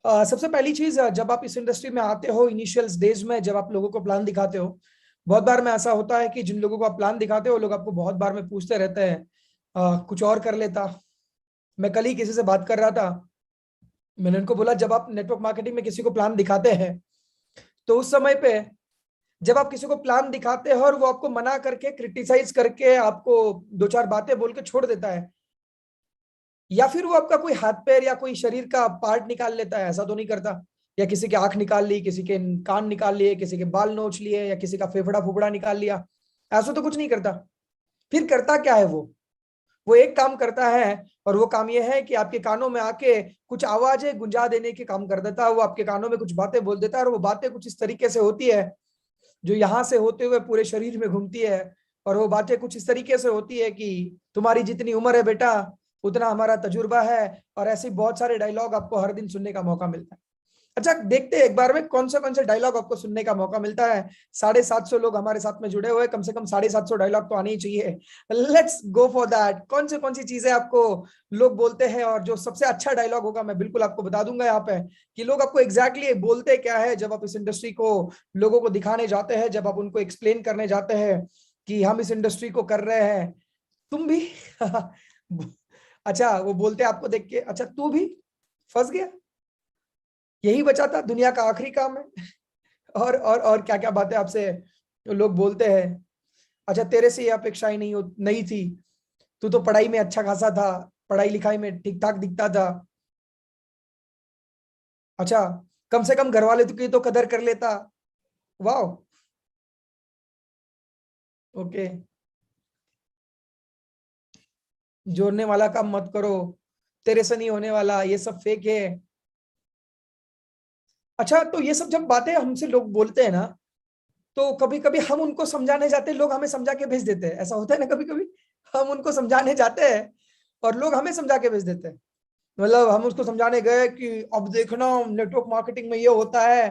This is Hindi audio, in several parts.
सबसे पहली चीज, जब आप इस इंडस्ट्री में आते हो इनिशियल डेज में, जब आप लोगों को प्लान दिखाते हो, बहुत बार में ऐसा होता है कि जिन लोगों को आप प्लान दिखाते हो लोग आपको बहुत बार में पूछते रहते हैं कुछ और कर लेता। मैं कल ही किसी से बात कर रहा था, मैंने उनको बोला जब आप नेटवर्क मार्केटिंग में किसी को प्लान दिखाते हैं तो उस समय पे जब आप किसी को प्लान दिखाते हो और वो आपको मना करके क्रिटिसाइज करके आपको दो चार बातें बोल के छोड़ देता है, या फिर वो आपका कोई हाथ पैर या कोई शरीर का पार्ट निकाल लेता है, ऐसा तो नहीं करता, या किसी की आंख निकाल ली, किसी के कान निकाल लिए, किसी के बाल नोच लिए, या किसी का फेफड़ा फुफड़ा निकाल लिया, ऐसा तो कुछ नहीं करता। फिर करता क्या है वो एक काम करता है, और वो काम ये है कि आपके कानों में आके कुछ आवाजें गुंजा देने के काम कर देता है। वो आपके कानों में कुछ बातें बोल देता है, और वो बातें कुछ इस तरीके से होती है जो यहाँ से होते हुए पूरे शरीर में घूमती है। और वो बातें कुछ इस तरीके से होती है कि तुम्हारी जितनी उम्र है बेटा उतना हमारा तजुर्बा है। और ऐसे बहुत सारे डायलॉग आपको हर दिन सुनने का मौका मिलता है। अच्छा, देखते हैं एक बार में कौन से डायलॉग आपको सुनने का मौका मिलता है। 750 लोग हमारे साथ में जुड़े हुए, कम से कम 750 डायलॉग तो आने ही चाहिए। Let's go for that. कौन सी चीजें आपको लोग बोलते हैं, और जो सबसे अच्छा डायलॉग होगा मैं बिल्कुल आपको बता दूंगा यहाँ पे कि लोग आपको एग्जैक्टली बोलते क्या है जब आप इस इंडस्ट्री को लोगों को दिखाने जाते हैं, जब आप उनको एक्सप्लेन करने जाते हैं कि हम इस इंडस्ट्री को कर रहे हैं। तुम भी अच्छा, वो बोलते हैं आपको देख के, अच्छा तू भी फंस गया, यही बचा था, दुनिया का आखिरी काम है। और क्या क्या बातें आपसे लोग बोलते हैं। अच्छा, तेरे से ये अपेक्षा ही नहीं थी, तू तो पढ़ाई में अच्छा खासा था, पढ़ाई लिखाई में ठीक ठाक दिखता था। अच्छा, कम से कम घर वाले तो की तो कदर कर लेता। वाह। ओके, जोड़ने वाला काम मत करो, तेरे से नहीं होने वाला, ये सब फेक है। अच्छा, तो ये सब जब बातें हमसे लोग बोलते हैं ना, तो कभी कभी हम उनको समझाने जाते हैं, लोग हमें समझा के भेज देते हैं। ऐसा होता है ना, कभी कभी हम उनको समझाने जाते हैं और लोग हमें समझा के भेज देते हैं। मतलब हम उसको समझाने गए कि अब देखना नेटवर्क मार्केटिंग में ये होता है,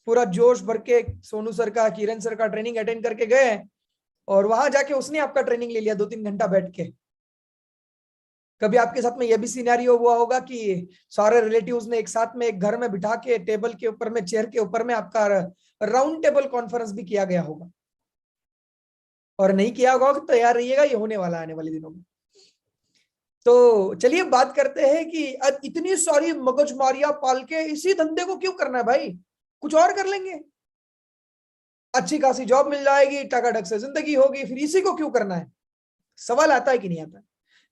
पूरा जोश भर के सोनू सर का, किरण सर का ट्रेनिंग अटेंड करके गए, और वहां जाके उसने आपका ट्रेनिंग ले लिया 2-3 घंटा बैठ के। कभी आपके साथ में ये भी सिनेरियो हुआ होगा कि सारे रिलेटिव्स ने एक साथ में एक घर में बिठा के टेबल के ऊपर में, चेयर के ऊपर में आपका राउंड टेबल कॉन्फ्रेंस भी किया गया होगा, और नहीं किया होगा तो तैयार रहिएगा, ये होने वाला है आने वाले दिनों में। तो चलिए बात करते हैं कि इतनी सारी मगजमारियां पाल के इसी धंधे को क्यों करना है भाई, कुछ और कर लेंगे, अच्छी खासी जॉब मिल जाएगी, टकाटक से जिंदगी होगी, फिर इसी को क्यों करना है। सवाल आता है कि नहीं आता?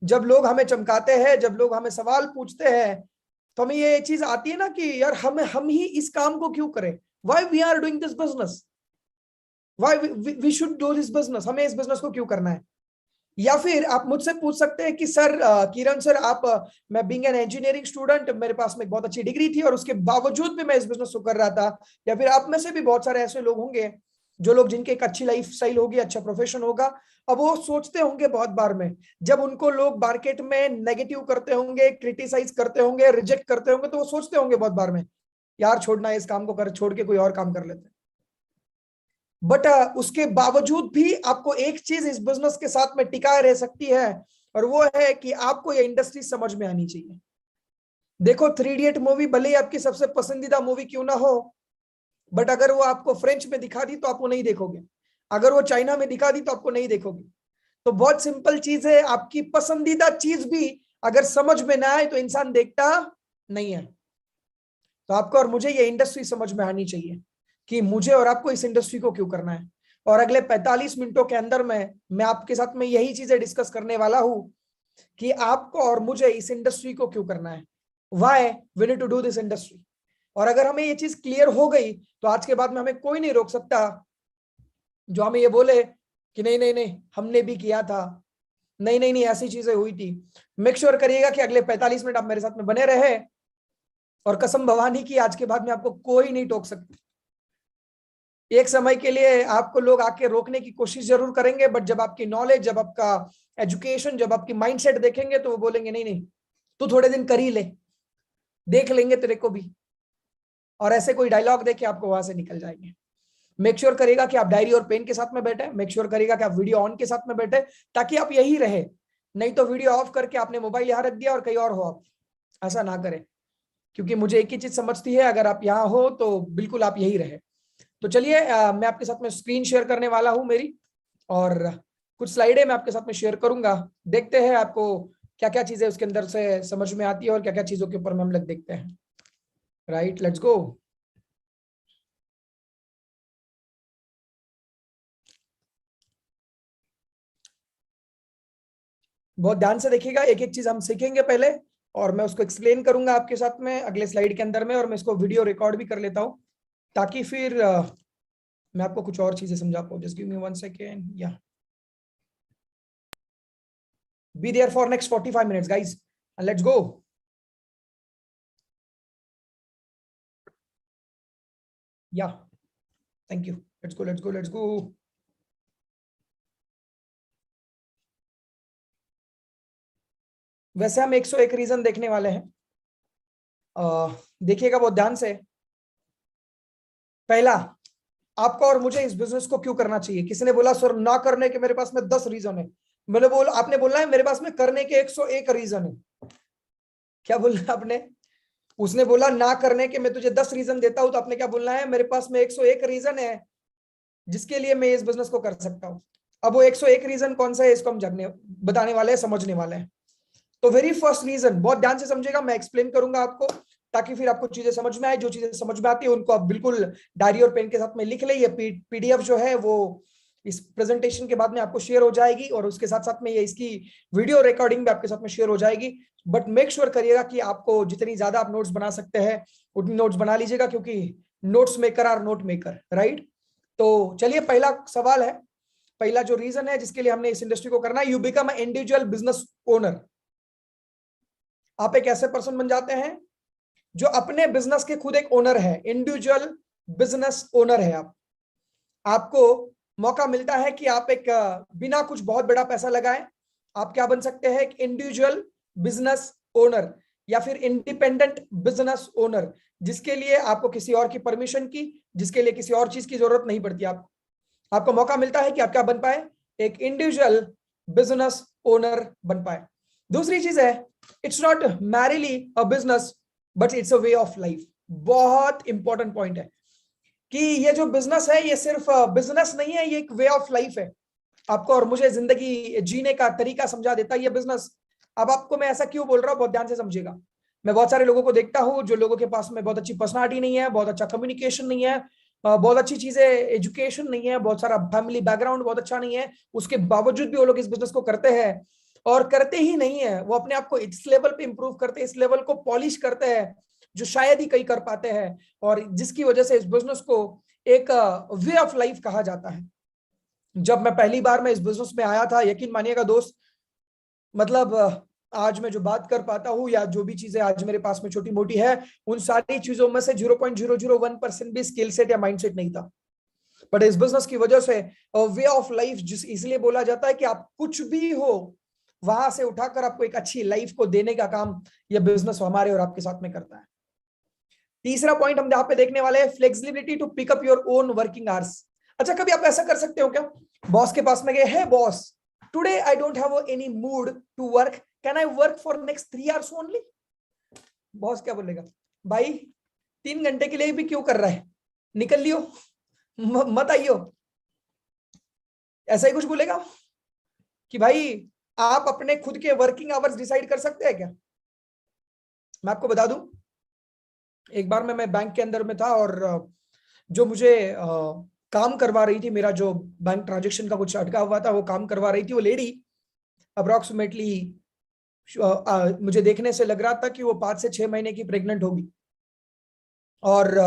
जब लोग हमें चमकाते हैं, जब लोग हमें सवाल पूछते हैं, तो हमें ये चीज आती है ना कि यार हम ही इस काम को क्यों करें, why we are doing this business, why we should do this business, हमें इस बिजनेस को क्यों करना है। या फिर आप मुझसे पूछ सकते हैं कि सर, किरण सर, आप मैं बीइंग एन इंजीनियरिंग स्टूडेंट, मेरे पास में एक बहुत अच्छी डिग्री थी और उसके बावजूद भी मैं इस बिजनेस को कर रहा था। या फिर आप में से भी बहुत सारे ऐसे लोग होंगे जो लोग जिनकी एक अच्छी लाइफ स्टाइल होगी, अच्छा प्रोफेशन होगा, अब वो सोचते होंगे बहुत बार में, जब उनको लोग मार्केट में नेगेटिव करते होंगे, क्रिटिसाइज करते होंगे, रिजेक्ट करते होंगे, तो वो सोचते होंगे बहुत बार में, यार छोड़ना है इस काम को, कर छोड़ के कोई और काम कर लेते हैं। बट उसके बावजूद भी आपको एक चीज इस बिजनेस के साथ में टिकाए रह सकती है, और वो है कि आपको ये इंडस्ट्री समझ में आनी चाहिए। देखो, 3 इडियट मूवी भले ही आपकी सबसे पसंदीदा मूवी क्यों ना हो, बट अगर वो आपको फ्रेंच में दिखा दी तो आप वो नहीं देखोगे, अगर वो चाइना में दिखा दी तो आपको नहीं देखोगे। तो बहुत सिंपल चीज है, आपकी पसंदीदा चीज भी अगर समझ में ना आए तो इंसान देखता नहीं है। तो आपको और मुझे ये इंडस्ट्री समझ में आनी चाहिए कि मुझे और आपको इस इंडस्ट्री को क्यों करना है। और अगले 45 मिनटों के अंदर में मैं आपके साथ में यही चीजें डिस्कस करने वाला हूं कि आपको और मुझे इस इंडस्ट्री को क्यों करना है, why we need to do this industry. और अगर हमें ये चीज क्लियर हो गई तो आज के बाद में हमें कोई नहीं रोक सकता जो हमें ये बोले कि नहीं नहीं नहीं हमने भी किया था, नहीं नहीं नहीं ऐसी चीजें हुई थी। मेक श्योर करिएगा कि अगले 45 मिनट आप मेरे साथ में बने रहे, और कसम भवानी की आज के बाद में आपको कोई नहीं टोक सकता। एक समय के लिए आपको लोग आके रोकने की कोशिश जरूर करेंगे, बट जब आपकी नॉलेज, जब आपका एजुकेशन, जब आपकी माइंडसेट देखेंगे तो वो बोलेंगे नहीं नहीं तू थोड़े दिन कर ही ले, देख लेंगे तेरे को भी। और ऐसे कोई डायलॉग देके आपको वहां से निकल जाएंगे। मेक श्योर करेगा कि आप डायरी और पेन के साथ में बैठे, मेक श्योर करेगा कि आप वीडियो ऑन के साथ में बैठे, ताकि आप यही रहे। नहीं तो वीडियो ऑफ करके आपने मोबाइल यहां रख दिया और कहीं और हो आप, ऐसा ना करें। क्योंकि मुझे एक ही चीज समझती है, अगर आप यहाँ हो तो बिल्कुल आप यही रहे। तो चलिए मैं आपके साथ में स्क्रीन शेयर करने वाला हूं मेरी, और कुछ स्लाइडें मैं आपके साथ में शेयर करूंगा। देखते हैं आपको क्या क्या चीजें उसके अंदर से समझ में आती है और क्या क्या चीजों के ऊपर में हम लोग देखते हैं। Right, let's go. बहुत ध्यान से देखिएगा, एक एक चीज हम सीखेंगे पहले, और मैं उसको एक्सप्लेन करूंगा आपके साथ में अगले स्लाइड के अंदर में, और मैं इसको वीडियो रिकॉर्ड भी कर लेता हूं ताकि फिर मैं आपको कुछ और चीजें समझा पाऊँ। Just give me 1 second. Yeah be there for next 45 minutes guys, let's go. Yeah thank you, let's go let's go let's go. वैसे हम 101 रीजन देखने वाले हैं। देखिएगा बहुत ध्यान से। पहला, आपको और मुझे इस बिजनेस को क्यों करना चाहिए। किसी ने बोला सर ना करने के मेरे पास में 10 रीजन है। मैंने बोला, आपने बोलना है मेरे पास में करने के 101 रीजन है। क्या बोलना आपने? उसने बोला ना करने के मैं तुझे 10 रीजन देता हूं, तो आपने क्या बोलना है? मेरे पास में 101 रीजन है जिसके लिए मैं इस बिजनेस को कर सकता हूं। अब वो 101 रीजन कौन सा है, इसको हम जानने बताने वाले हैं, समझने वाले हैं। तो वेरी फर्स्ट रीजन, बहुत ध्यान से समझेगा, मैं एक्सप्लेन करूंगा आपको ताकि फिर आपको चीजें समझ में आए। जो चीजें समझ में आती है उनको आप बिल्कुल डायरी और पेन के साथ में लिख ले। ये पीडीएफ जो है वो इस प्रेजेंटेशन के बाद में आपको शेयर हो जाएगी, और उसके साथ साथ में ये इसकी वीडियो रिकॉर्डिंग भी आपके साथ में शेयर हो जाएगी। बट मेक श्योर करिएगा कि आपको जितनी ज्यादा आप नोट्स बना सकते हैं उतनी नोट्स बना लीजिएगा, क्योंकि notes maker are note maker, right. तो चलिए, पहला सवाल है, पहला जो रीजन है जिसके लिए हमने इस इंडस्ट्री को करना है, you become a individual business owner. आप एक ऐसे पर्सन बन जाते हैं जो अपने बिजनेस के खुद एक ओनर है, इंडिविजुअल बिजनेस ओनर है आप। आपको मौका मिलता है कि आप एक बिना कुछ बहुत बड़ा पैसा लगाए आप क्या बन सकते हैं, एक इंडिविजुअल बिजनेस ओनर या फिर इंडिपेंडेंट बिजनेस ओनर, जिसके लिए आपको किसी और की परमिशन की, जिसके लिए किसी और चीज की जरूरत नहीं पड़ती। आपको मौका मिलता है कि आप क्या बन पाए, एक इंडिविजुअल बिजनेस ओनर बन पाए। दूसरी चीज है, it's not merrily a business but it's a way of life. बहुत इंपॉर्टेंट पॉइंट है कि ये जो बिजनेस है ये सिर्फ बिजनेस नहीं है, ये एक वे ऑफ लाइफ है। आपको और मुझे जिंदगी जीने का तरीका समझा देता है ये बिजनेस। अब आपको मैं ऐसा क्यों बोल रहा हूँ, बहुत ध्यान से समझिएगा। मैं बहुत सारे लोगों को देखता हूँ जो लोगों के पास में बहुत अच्छी पर्सनालिटी नहीं है, बहुत अच्छा कम्युनिकेशन नहीं है, बहुत अच्छी चीजें एजुकेशन नहीं है, बहुत सारा फैमिली बैकग्राउंड बहुत अच्छा नहीं है, उसके बावजूद भी वो लोग इस बिजनेस को करते हैं। और करते ही नहीं है, वो अपने आप को इस लेवल पे इंप्रूव करते हैं, इस लेवल को पॉलिश करते हैं जो शायद ही कई कर पाते हैं, और जिसकी वजह से इस बिजनेस को एक वे ऑफ लाइफ कहा जाता है। जब मैं पहली बार मैं इस बिजनेस में आया था, यकीन मानिएगा दोस्त, मतलब आज मैं जो बात कर पाता हूँ या जो भी चीजें आज मेरे पास में छोटी मोटी है, उन सारी चीजों में से 0.001% भी स्किल सेट या माइंडसेट नहीं था। बट इस बिजनेस की वजह से वे ऑफ लाइफ, जिस इसलिए बोला जाता है कि आप कुछ भी हो वहां से उठाकर आपको एक अच्छी लाइफ को देने का काम यह बिजनेस हमारे और आपके साथ में करता है। तीसरा पॉइंट हम यहाँ पे देखने वाले हैं, flexibility to pick up your own working hours. अच्छा, कभी आप ऐसा कर सकते हो क्या, बॉस के पास में गए, hey boss today I don't have any mood to work, can I work for next 3 hours only. Boss क्या बोलेगा, भाई 3 घंटे के लिए भी क्यों कर रहा है, निकल लियो, मत आइयो। ऐसा ही कुछ बोलेगा कि भाई आप अपने खुद के वर्किंग आवर्स डिसाइड कर सकते हैं क्या। मैं आपको बता दूं, एक बार मैं बैंक के अंदर में था, और जो मुझे काम करवा रही थी, मेरा जो बैंक ट्रांजेक्शन का कुछ अटका हुआ था वो काम करवा रही थी, वो लेडी अप्रोक्सीमेटली मुझे देखने से लग रहा था कि वो 5 से 6 महीने की प्रेग्नेंट होगी। और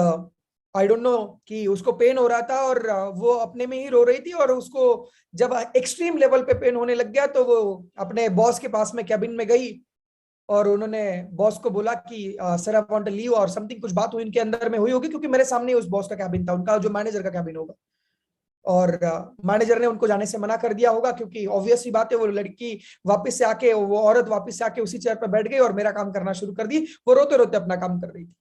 आई डोंट नो कि उसको पेन हो रहा था, और वो अपने में ही रो रही थी, और उसको जब एक्सट्रीम लेवल पे पेन होने लग गया तो वो अपने बॉस के पास में कैबिन में गई, और उन्होंने बॉस को बोला कि sir I want to leave, और समथिंग कुछ बात हुई उनके अंदर में हुई होगी, क्योंकि मेरे सामने उस बॉस का कैबिन था, उनका जो मैनेजर का कैबिन होगा, और मैनेजर ने उनको जाने से मना कर दिया होगा, क्योंकि ऑब्वियस सी बात है वो लड़की वापस से आके, वो औरत वापस से आके उसी चेयर पर बैठ गई और मेरा काम करना शुरू कर दी। वो रोते रोते अपना काम कर रही थी।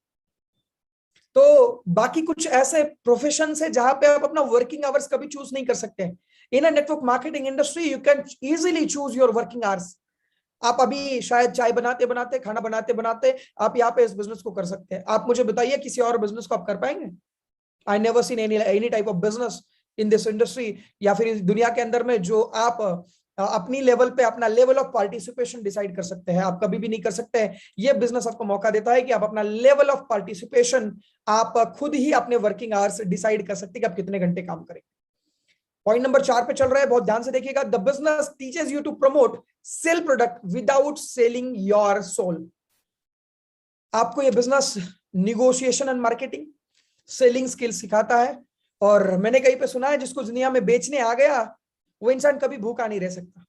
तो बाकी कुछ ऐसे प्रोफेशन है जहां पे आप अपना वर्किंग आवर्स कभी चूज नहीं कर सकते हैं। In a network marketing industry you can easily choose your working hours. आप अभी शायद चाय बनाते बनाते, खाना बनाते बनाते आप यहाँ पे इस बिजनेस को कर सकते हैं। आप मुझे बताइए किसी और बिजनेस को आप कर पाएंगे? I never seen any type of business in this industry या फिर इस दुनिया के अंदर में जो आप अपनी लेवल पे अपना लेवल ऑफ पार्टिसिपेशन डिसाइड कर सकते हैं। आप कभी भी नहीं कर सकते हैं। ये बिजनेस आपको मौका देता है कि आप अपना लेवल ऑफ पार्टिसिपेशन आप खुद ही अपने वर्किंग आवर्स डिसाइड कर सकते हैं कि आप कितने घंटे काम करें। पॉइंट नंबर 4 पे चल रहा है, बहुत ध्यान से देखिएगा। The business teaches you to promote sell product without selling your soul. आपको ये business negotiation and marketing, selling skill सिखाता है। और मैंने कहीं पे सुना है जिसको दुनिया में बेचने आ गया वो इंसान कभी भूखा नहीं रह सकता।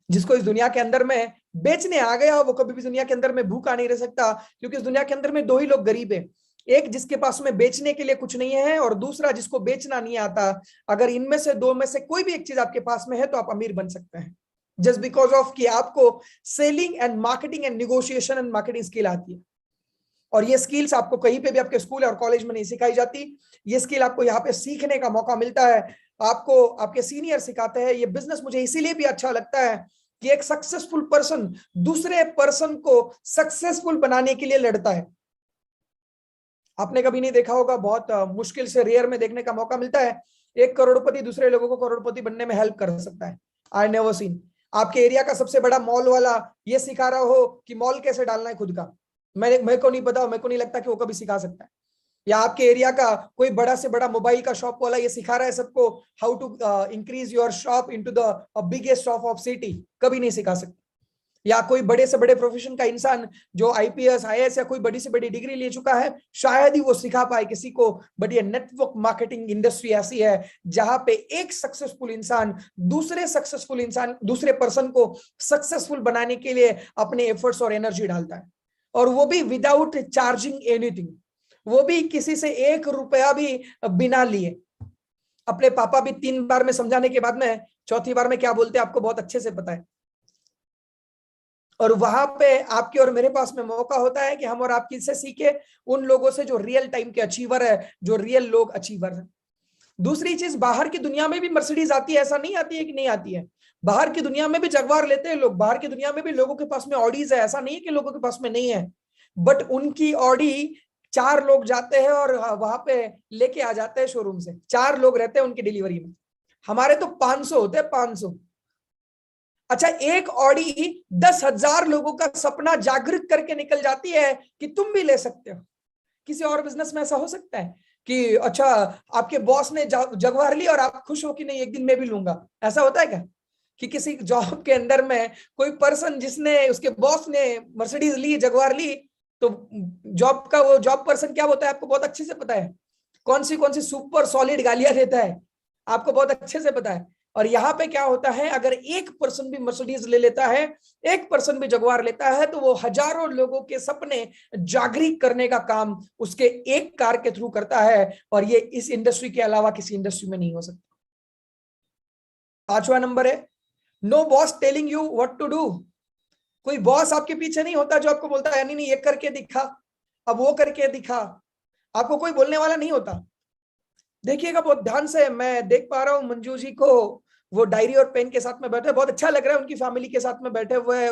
जिसको इस दुनिया के अंदर में बेचने आ गया वो कभी भी दुनिया के अंदर में भूखा नहीं रह सकता, क्योंकि इस दुनिया के अंदर में दो ही लोग गरीब है, एक जिसके पास में बेचने के लिए कुछ नहीं है और दूसरा जिसको बेचना नहीं आता। अगर इनमें से दो में से कोई भी एक चीज आपके पास में है तो आप अमीर बन सकते हैं, जस्ट बिकॉज ऑफ कि आपको selling and marketing and negotiation and marketing skill आती है। और ये स्किल्स आपको कहीं पे भी आपके स्कूल और कॉलेज में नहीं सिखाई जाती। ये स्किल आपको यहाँ पे सीखने का मौका मिलता है, आपको आपके सीनियर सिखाते हैं। ये बिजनेस मुझे इसीलिए भी अच्छा लगता है कि एक सक्सेसफुल पर्सन दूसरे पर्सन को सक्सेसफुल बनाने के लिए लड़ता है। आपने कभी नहीं देखा होगा, बहुत मुश्किल से रेयर में देखने का मौका मिलता है, एक करोड़पति दूसरे लोगों को करोड़पति बनने में हेल्प कर सकता है। आई नेवर सीन आपके एरिया का सबसे बड़ा मॉल वाला ये सिखा रहा हो कि मॉल कैसे डालना है खुद का। मेरे को नहीं पता, मेरे को नहीं लगता कि वो कभी सिखा सकता है। या आपके एरिया का कोई बड़ा से बड़ा मोबाइल का शॉप वाला ये सिखा रहा है सबको how to increase your shop into the biggest shop of city, कभी नहीं सिखा सकता। या कोई बड़े से बड़े प्रोफेशन का इंसान जो आईपीएस आईएएस या कोई बड़ी से बड़ी डिग्री ले चुका है शायद ही वो सिखा पाए किसी को। बट ये नेटवर्क मार्केटिंग इंडस्ट्री ऐसी है जहां पे एक सक्सेसफुल इंसान दूसरे पर्सन को सक्सेसफुल बनाने के लिए अपने एफर्ट्स और एनर्जी डालता है, और वो भी विदाउट चार्जिंग एनीथिंग, वो भी किसी से 1 रुपया भी बिना लिए। अपने पापा भी 3 बार में समझाने के बाद में चौथी बार में क्या बोलते हैं आपको बहुत अच्छे से पता है। और वहां पे आपके और मेरे पास में मौका होता है कि हम और आप किससे सीखे, उन लोगों से जो रियल टाइम के अचीवर है, जो रियल लोग अचीवर है। दूसरी चीज, बाहर की दुनिया में भी मर्सिडीज आती है, ऐसा नहीं आती है कि नहीं आती है। बाहर की दुनिया में भी जगवार लेते हैं लोग, बाहर की दुनिया में भी लोगों के पास में ऑडीज है, ऐसा नहीं है कि लोगों के पास में नहीं है। बट उनकी ऑडी 4 लोग जाते हैं और वहां पे लेके आ जाते हैं शोरूम से, 4 लोग रहते हैं उनकी डिलीवरी में। हमारे तो 500 होते हैं, 500। अच्छा, एक ऑडी 10,000 लोगों का सपना जागृत करके निकल जाती है कि तुम भी ले सकते हो। किसी और बिजनेस में ऐसा हो सकता है कि अच्छा आपके बॉस ने जगवार ली और आप खुश हो कि नहीं एक दिन मैं भी लूंगा? ऐसा होता है क्या कि किसी जॉब के अंदर में कोई पर्सन जिसने उसके बॉस ने मर्सिडीज ली, जगवार ली, तो जॉब का वो जॉब पर्सन क्या होता है आपको बहुत अच्छे से पता है, कौन सी सुपर सॉलिड गालियां देता है आपको बहुत अच्छे से पता है। और यहाँ पे क्या होता है, अगर एक पर्सन भी मर्सिडीज ले लेता है, एक पर्सन भी जगवार लेता है, तो वो हजारों लोगों के सपने जागृत करने का काम उसके एक कार के थ्रू करता है। और ये इस इंडस्ट्री के अलावा किसी इंडस्ट्री में नहीं हो सकता। 5वां नंबर है, no boss telling you what to do. कोई बॉस आपके पीछे नहीं होता जो आपको बोलता है नहीं नहीं ये करके दिखा, अब वो करके दिखा। आपको कोई बोलने वाला नहीं होता। देखिएगा बहुत ध्यान से, मैं देख पा रहा हूँ मंजू जी को, वो डायरी और पेन के साथ में बैठे, बहुत अच्छा लग रहा है उनकी फैमिली के साथ में बैठे हुए,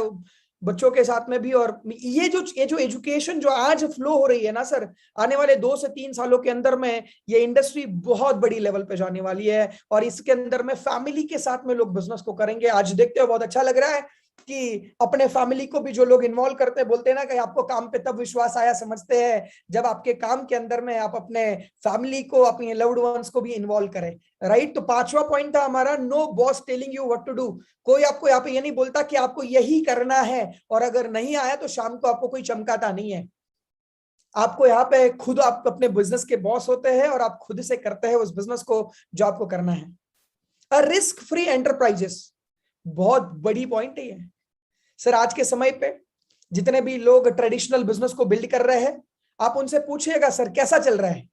बच्चों के साथ में भी। और ये जो एजुकेशन जो आज फ्लो हो रही है ना सर, आने वाले 2 से 3 सालों के अंदर में ये इंडस्ट्री बहुत बड़ी लेवल पे जाने वाली है। और इसके अंदर में फैमिली के साथ में लोग बिजनेस को करेंगे। आज देखते हो बहुत अच्छा लग रहा है कि अपने फैमिली को भी जो लोग इन्वॉल्व करते हैं, बोलते हैं ना कि आपको काम पे तब विश्वास आया समझते हैं जब आपके काम के अंदर में आप अपने फैमिली को, अपने लव्ड वंस को भी इन्वॉल्व करें। राइट, तो 5वां पॉइंट था हमारा, no boss telling you what to do. कोई आपको यहाँ पे ये नहीं बोलता कि आपको यही करना है और अगर नहीं आया तो शाम को आपको कोई चमकाता नहीं है। आपको यहाँ पे खुद आप अपने बिजनेस के बॉस होते हैं और आप खुद से करते हैं उस बिजनेस को जो आपको करना है। रिस्क फ्री एंटरप्राइजेस, बहुत बड़ी पॉइंट है ये सर। आज के समय पे जितने भी लोग ट्रेडिशनल बिजनेस को बिल्ड कर रहे हैं, आप उनसे पूछिएगा सर कैसा चल रहा है,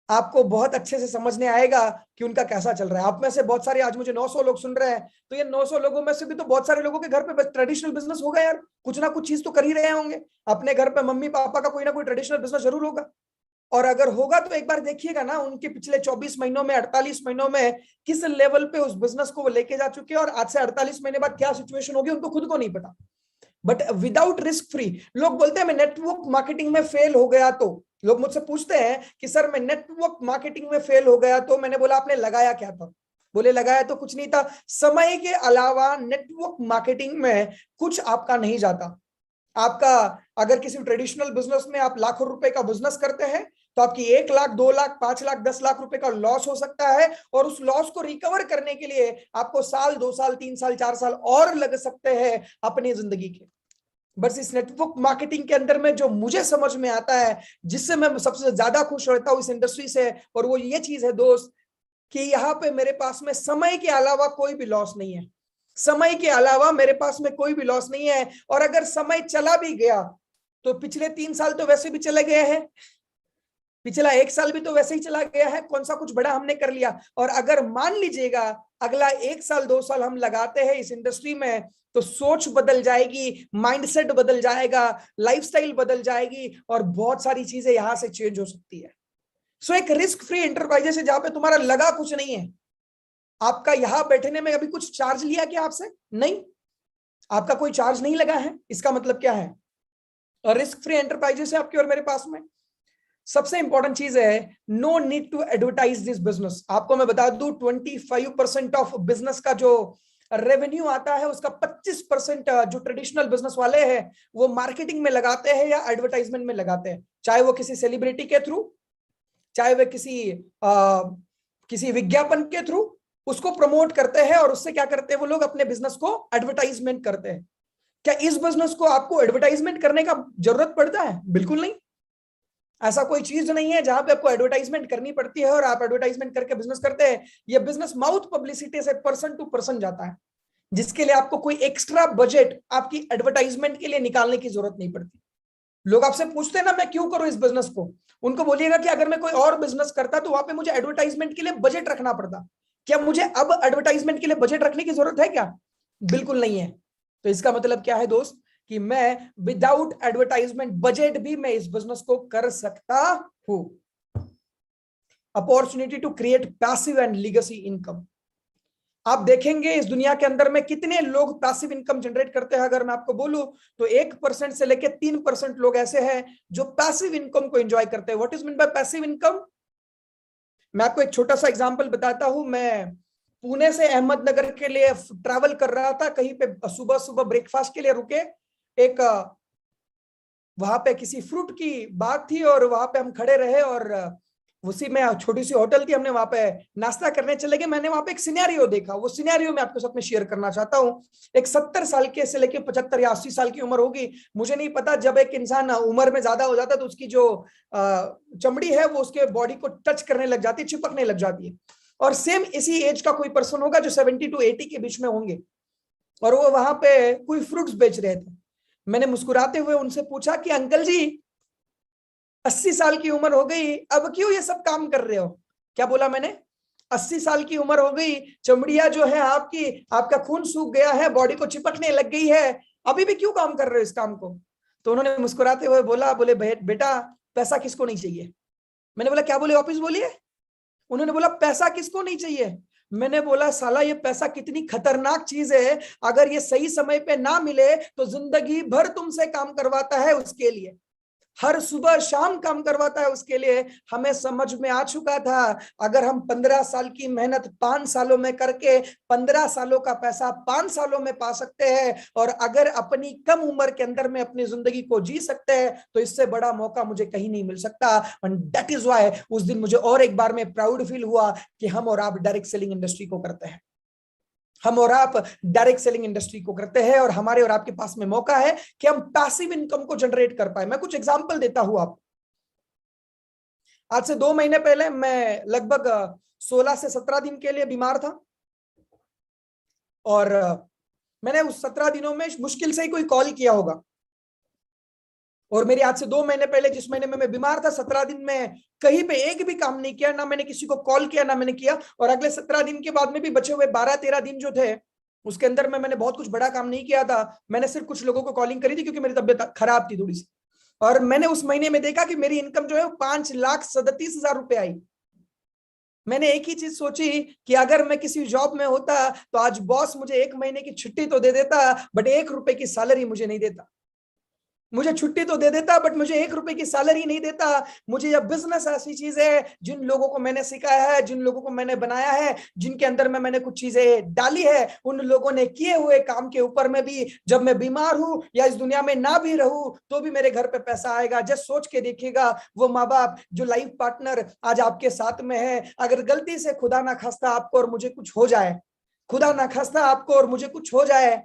आपको बहुत अच्छे से समझने आएगा कि उनका कैसा चल रहा है। आप में से बहुत सारे, आज मुझे 900 लोग सुन रहे हैं, तो ये 900 लोगों में से भी तो बहुत सारे लोगों के घर पे ट्रेडिशनल बिजनेस होगा यार, कुछ ना कुछ चीज तो कर ही रहे होंगे। अपने घर पे मम्मी पापा का कोई ना कोई ट्रेडिशनल बिजनेस जरूर होगा। और अगर होगा तो एक बार देखिएगा ना उनके पिछले 24 महीनों में, 48 महीनों में किस लेवल पे उस बिजनेस को वो लेके जा चुके हैं, और आज से 48 महीने बाद क्या सिचुएशन होगी उनको खुद को नहीं पता। बट विदाउट रिस्क फ्री, लोग बोलते हैं मैं नेटवर्क मार्केटिंग में फेल हो गया, तो लोग मुझसे पूछते हैं कि सर मैं नेटवर्क मार्केटिंग में फेल हो गया, तो मैंने बोला आपने लगाया क्या था? बोले लगाया तो कुछ नहीं था। समय के अलावा नेटवर्क मार्केटिंग में कुछ आपका नहीं जाता। आपका अगर किसी ट्रेडिशनल बिजनेस में आप लाखों रुपए का बिजनेस करते हैं तो आपकी 1 लाख, 2 लाख, 5 लाख, 10 लाख रुपए का लॉस हो सकता है, और उस लॉस को रिकवर करने के लिए आपको साल, 2 साल, 3 साल, 4 साल और लग सकते हैं अपनी जिंदगी के। बस इस नेटवर्क मार्केटिंग के अंदर में जो मुझे समझ में आता है, जिससे मैं सबसे ज्यादा खुश रहता हूं इस इंडस्ट्री से, और वो ये चीज है दोस्त कि यहाँ पे मेरे पास में समय के अलावा कोई भी लॉस नहीं है। समय के अलावा मेरे पास में कोई भी लॉस नहीं है। और अगर समय चला भी गया तो पिछले 3 साल तो वैसे भी चले गए हैं, पिछला 1 साल भी तो वैसे ही चला गया है, कौन सा कुछ बड़ा हमने कर लिया। और अगर मान लीजिएगा अगला 1 साल 2 साल हम लगाते हैं इस इंडस्ट्री में, तो सोच बदल जाएगी, माइंडसेट बदल जाएगा, लाइफस्टाइल बदल जाएगी, और बहुत सारी चीजें यहां से चेंज हो सकती है। सो एक रिस्क फ्री एंटरप्राइजेस है जहां पे तुम्हारा लगा कुछ नहीं है। आपका यहां बैठने में अभी कुछ चार्ज लिया क्या आपसे? नहीं, आपका कोई चार्ज नहीं लगा है। इसका मतलब क्या है? रिस्क फ्री एंटरप्राइजेस है आपके और मेरे पास में। सबसे इंपॉर्टेंट चीज है, no need to advertise this business. आपको मैं बता दूं 25% ऑफ बिजनेस का जो रेवेन्यू आता है उसका 25% जो ट्रेडिशनल बिजनेस वाले हैं वो मार्केटिंग में लगाते हैं या एडवर्टाइजमेंट में लगाते हैं, चाहे वो किसी सेलिब्रिटी के थ्रू, चाहे वे किसी विज्ञापन के थ्रू उसको प्रमोट करते हैं, और उससे क्या करते हैं वो लोग अपने बिजनेस को एडवर्टाइजमेंट करते हैं। क्या इस बिजनेस को आपको एडवर्टाइजमेंट करने का जरूरत पड़ता है? बिल्कुल नहीं। ऐसा कोई चीज नहीं है जहां पे आपको एडवर्टाइजमेंट करनी पड़ती है और आप एडवर्टाइजमेंट करके बिजनेस करते हैं। ये बिजनेस माउथ पब्लिसिटी से पर्सन टू पर्सन जाता है, जिसके लिए आपको कोई एक्स्ट्रा बजट आपकी एडवर्टाइजमेंट के लिए निकालने की जरूरत नहीं पड़ती। लोग आपसे पूछते हैं ना मैं क्यों करूं इस बिजनेस को, उनको बोलिएगा कि अगर मैं कोई और बिजनेस करता तो वहां पे मुझे एडवर्टाइजमेंट के लिए बजट रखना पड़ता। क्या मुझे अब एडवर्टाइजमेंट के लिए बजट रखने की जरूरत है क्या? बिल्कुल नहीं है। तो इसका मतलब क्या है दोस्त कि मैं विदाउट एडवर्टाइजमेंट बजट भी मैं इस बिजनेस को कर सकता हूं। Opportunity to create passive and legacy income. आप देखेंगे इस दुनिया के अंदर में कितने लोग पैसिव इनकम जनरेट करते हैं। अगर मैं आपको बोलूं तो 1% से लेकर 3% लोग ऐसे हैं जो पैसिव इनकम को एंजॉय करते हैं। What is mean by passive income? मैं आपको एक छोटा सा एग्जांपल बताता हूं। मैं पुणे से अहमदनगर के लिए ट्रैवल कर रहा था, कहीं पे सुबह सुबह ब्रेकफास्ट के लिए रुके। एक वहां पे किसी फ्रूट की बात थी और वहां पे हम खड़े रहे, और उसी में छोटी सी होटल थी, हमने वहां पे नाश्ता करने चले गए। मैंने वहां पे एक सिनेरियो देखा, वो सिनेरियो मैं आपके साथ में शेयर करना चाहता हूँ। एक 70 साल के से लेके 75 या 80 साल की उम्र होगी, मुझे नहीं पता। जब एक इंसान उम्र में ज्यादा हो जाता है तो उसकी जो चमड़ी है वो उसके बॉडी को टच करने लग जाती है, चिपकने लग जाती है। और सेम इसी एज का कोई पर्सन होगा जो 70 to 80 के बीच में होंगे, और वो वहां पे कोई फ्रूट्स बेच रहे थे। मैंने मुस्कुराते हुए उनसे पूछा कि अंकल जी 80 साल की उम्र हो गई, अब क्यों ये सब काम कर रहे हो? क्या बोला मैंने? 80 साल की उम्र हो गई, चमड़िया जो है आपकी, आपका खून सूख गया है, बॉडी को चिपकने लग गई है, अभी भी क्यों काम कर रहे हो इस काम को? तो उन्होंने मुस्कुराते हुए बोले बेटा पैसा किसको नहीं चाहिए। मैंने बोला क्या बोले, वापिस बोलिए। उन्होंने बोला पैसा किसको नहीं चाहिए। मैंने बोला साला ये पैसा कितनी खतरनाक चीज है, अगर ये सही समय पे ना मिले तो जिंदगी भर तुमसे काम करवाता है उसके लिए, हर सुबह शाम काम करवाता है उसके लिए। हमें समझ में आ चुका था अगर हम 15 साल की मेहनत 5 सालों में करके 15 सालों का पैसा 5 सालों में पा सकते हैं, और अगर अपनी कम उम्र के अंदर में अपनी जिंदगी को जी सकते हैं, तो इससे बड़ा मौका मुझे कहीं नहीं मिल सकता। एंड दैट इज व्हाई उस दिन मुझे और एक बार में प्राउड फील हुआ कि हम और आप डायरेक्ट सेलिंग इंडस्ट्री को करते हैं, हम और आप डायरेक्ट सेलिंग इंडस्ट्री को करते हैं, और हमारे और आपके पास में मौका है कि हम पैसिव इनकम को जनरेट कर पाए। मैं कुछ एग्जांपल देता हूं आप। आज से 2 महीने पहले मैं लगभग 16 से 17 दिन के लिए बीमार था, और मैंने उस 17 दिनों में मुश्किल से ही कोई कॉल किया होगा। और मेरी आज से 2 महीने पहले जिस महीने में मैं बीमार था, 17 दिन में कहीं पे एक भी काम नहीं किया, ना मैंने किसी को कॉल किया, ना मैंने किया। और अगले 17 दिन के बाद में भी बचे हुए 12-13 दिन जो थे उसके अंदर में मैंने बहुत कुछ बड़ा काम नहीं किया था। मैंने सिर्फ कुछ लोगों को कॉलिंग करी थी क्योंकि मेरी तबीयत खराब थी थोड़ी सी। और मैंने उस महीने में देखा कि मेरी इनकम जो है 5,37,000 रुपए आई। मैंने एक ही चीज सोची कि अगर मैं किसी जॉब में होता तो आज बॉस मुझे 1 महीने की छुट्टी तो दे देता, बट 1 रुपए की सैलरी मुझे नहीं देता। मुझे छुट्टी तो दे देता बट मुझे 1 रुपए की सैलरी नहीं देता। मुझे यह बिजनेस ऐसी चीज है जिन लोगों को मैंने सिखाया है, जिन लोगों को मैंने बनाया है, जिनके अंदर में मैंने कुछ चीजें डाली है, उन लोगों ने किए हुए काम के ऊपर में भी जब मैं बीमार हूं या इस दुनिया में ना भी रहूं तो भी मेरे घर पे पैसा आएगा। जस्ट सोच के देखिएगा, वो माँ बाप जो लाइफ पार्टनर आज आपके साथ में है, अगर गलती से खुदा ना खास्ता आपको और मुझे कुछ हो जाए, खुदा ना खास्ता आपको और मुझे कुछ हो जाए,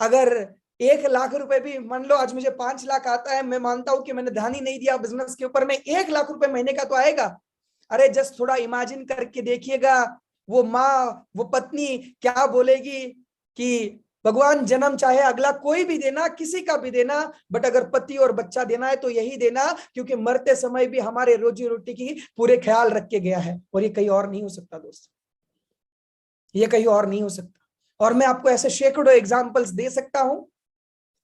अगर 1 लाख रुपए भी, मान लो आज मुझे 5 लाख आता है, मैं मानता हूं कि मैंने ध्यान ही नहीं दिया बिजनेस के ऊपर में, 1 लाख रुपए महीने का तो आएगा। अरे जस्ट थोड़ा इमेजिन करके देखिएगा, वो माँ, वो पत्नी क्या बोलेगी कि भगवान जन्म चाहे अगला कोई भी देना, किसी का भी देना, बट अगर पति और बच्चा देना है तो यही देना, क्योंकि मरते समय भी हमारे रोजी रोटी की पूरे ख्याल रख के गया है, और ये कहीं और नहीं हो सकता दोस्त, ये कहीं और नहीं हो सकता। और मैं आपको ऐसे सैकड़ों एग्जांपल्स दे सकता हूं।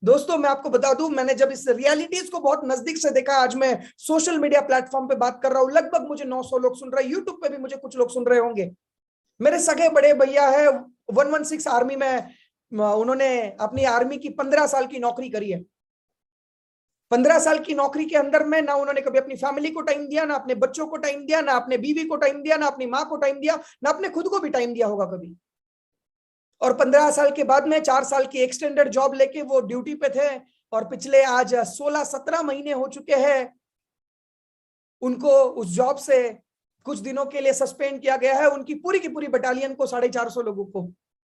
दोस्तों मैं आपको बता दूं, मैंने जब इस रियलिटीज को बहुत नजदीक से देखा, आज मैं सोशल मीडिया प्लेटफॉर्म पे बात कर रहा हूं, लगभग मुझे 900 लोग सुन रहे हैं, यूट्यूब पे भी मुझे कुछ लोग सुन रहे होंगे। मेरे सगे बड़े भैया है 116 आर्मी में, उन्होंने अपनी आर्मी की 15 साल की नौकरी करी है। 15 साल की नौकरी के अंदर में ना उन्होंने कभी अपनी फैमिली को टाइम दिया, ना अपने बच्चों को टाइम दिया, ना अपने बीवी को टाइम दिया, ना अपनी माँ को टाइम दिया, ना अपने खुद को भी टाइम दिया होगा कभी। और 15 साल के बाद में 4 साल की एक्सटेंडेड जॉब लेके वो ड्यूटी पे थे, और पिछले आज 16-17 महीने हो चुके हैं उनको उस जॉब से कुछ दिनों के लिए सस्पेंड किया गया है, उनकी पूरी की पूरी बटालियन को, 450 लोगों को,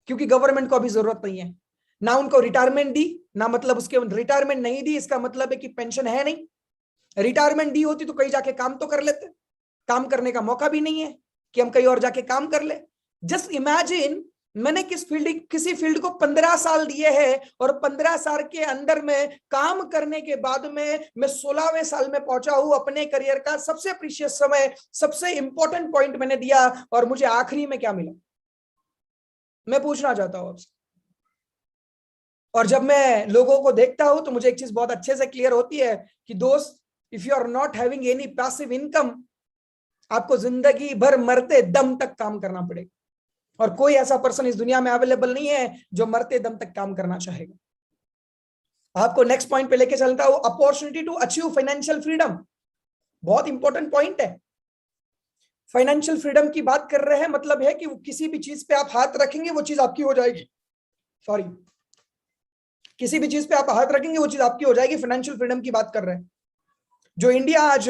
क्योंकि गवर्नमेंट को अभी जरूरत नहीं है ना उनको रिटायरमेंट दी, ना मतलब उसके रिटायरमेंट नहीं दी इसका मतलब है कि पेंशन है नहीं। रिटायरमेंट दी होती तो कहीं जाके काम तो कर लेते, काम करने का मौका भी नहीं है कि हम कहीं और जाके काम कर ले। जस्ट इमेजिन, मैंने किसी फील्ड को 15 साल दिए हैं, और 15 साल के अंदर में काम करने के बाद में मैं 16वें साल में पहुंचा हूं, अपने करियर का सबसे प्रीशियस समय, सबसे इंपॉर्टेंट पॉइंट मैंने दिया, और मुझे आखिरी में क्या मिला, मैं पूछना चाहता हूं आपसे। और जब मैं लोगों को देखता हूं तो मुझे एक चीज बहुत अच्छे से क्लियर होती है कि दोस्त, if you are not having any passive income, आपको जिंदगी भर मरते दम तक काम करना पड़ेगा, और कोई ऐसा पर्सन इस दुनिया में अवेलेबल नहीं है जो मरते दम तक काम करना चाहेगा। आपको नेक्स्ट पॉइंट पे लेके चलता हूं, opportunity to achieve financial freedom. बहुत इंपॉर्टेंट पॉइंट है। फाइनेंशियल फ्रीडम की बात कर रहे हैं, मतलब है कि किसी भी चीज पे आप हाथ रखेंगे वो चीज आपकी हो जाएगी। सॉरी, किसी भी चीज पे आप हाथ रखेंगे वो चीज आपकी हो जाएगी। फाइनेंशियल फ्रीडम की बात कर रहे हैं। जो इंडिया आज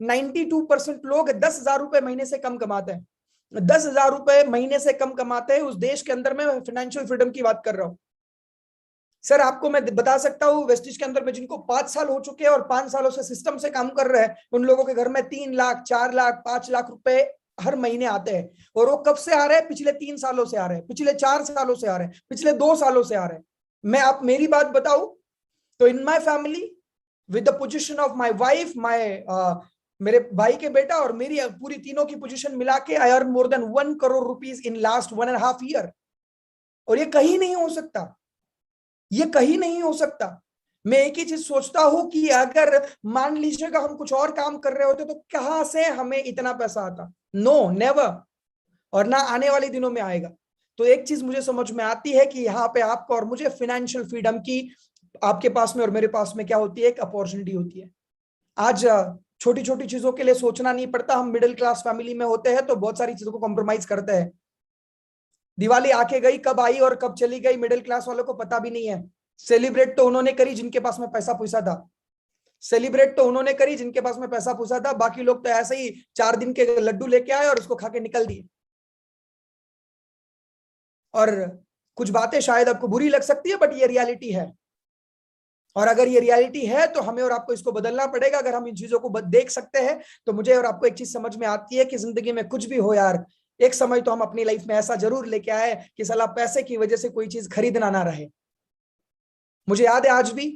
92% लोग 10,000 रुपए महीने से कम कमाते हैं, 10,000 रुपए महीने से कम कमाते हैं, उस देश के अंदर में फाइनेंशियल फ्रीडम की बात कर रहा हूं। सर आपको मैं बता सकता हूं, वेस्टिज के अंदर में जिनको 5 साल हो चुके हैं और 5 सालों से सिस्टम से काम कर रहे हैं, उन लोगों के घर में 3 लाख, 4 लाख, 5 लाख रुपए हर महीने आते हैं। और वो कब से आ रहे हैं? पिछले 3 सालों से आ रहे हैं, पिछले 4 सालों से आ रहे हैं, पिछले 2 सालों से आ रहे हैं। मैं आप मेरी बात बताऊं तो in my family, with the position of my wife, मेरे भाई के बेटा और मेरी पूरी तीनों की पोजीशन मिला के, I earn more than 1 crore rupees in last 1.5 year. और ये कहीं नहीं हो सकता, ये कहीं नहीं हो सकता। मैं एक ही चीज सोचता हूं कि अगर मान लीजिएगा हम कुछ और काम कर रहे होते तो कहां से हमें इतना पैसा आता? नो, नेवर, और ना आने वाले दिनों में आएगा। तो एक चीज मुझे समझ में आती है कि यहाँ पे आपको और मुझे फाइनेंशियल फ्रीडम की, आपके पास में और मेरे पास में क्या होती है, एक अपॉर्चुनिटी होती है। आज छोटी छोटी चीजों के लिए सोचना नहीं पड़ता। हम मिडिल क्लास फैमिली में होते हैं तो बहुत सारी चीजों को कॉम्प्रोमाइज करते हैं। दिवाली आके गई, कब आई और कब चली गई मिडिल क्लास वालों को पता भी नहीं है। सेलिब्रेट तो उन्होंने करी जिनके पास में पैसा पूसा था, सेलिब्रेट तो उन्होंने करी जिनके पास में पैसा पूसा था। बाकी लोग तो ऐसे ही 4 दिन के लड्डू लेके आए और उसको खा के निकल दिए। और कुछ बातें शायद आपको बुरी लग सकती है, बट ये रियलिटी है। और अगर ये रियलिटी है तो हमें और आपको इसको बदलना पड़ेगा। अगर हम इन चीजों को देख सकते हैं तो मुझे और आपको एक चीज समझ में आती है कि जिंदगी में कुछ भी हो यार, एक समय तो हम अपनी लाइफ में ऐसा जरूर लेके आए कि साला पैसे की वजह से कोई चीज खरीदना ना रहे। मुझे याद है आज भी,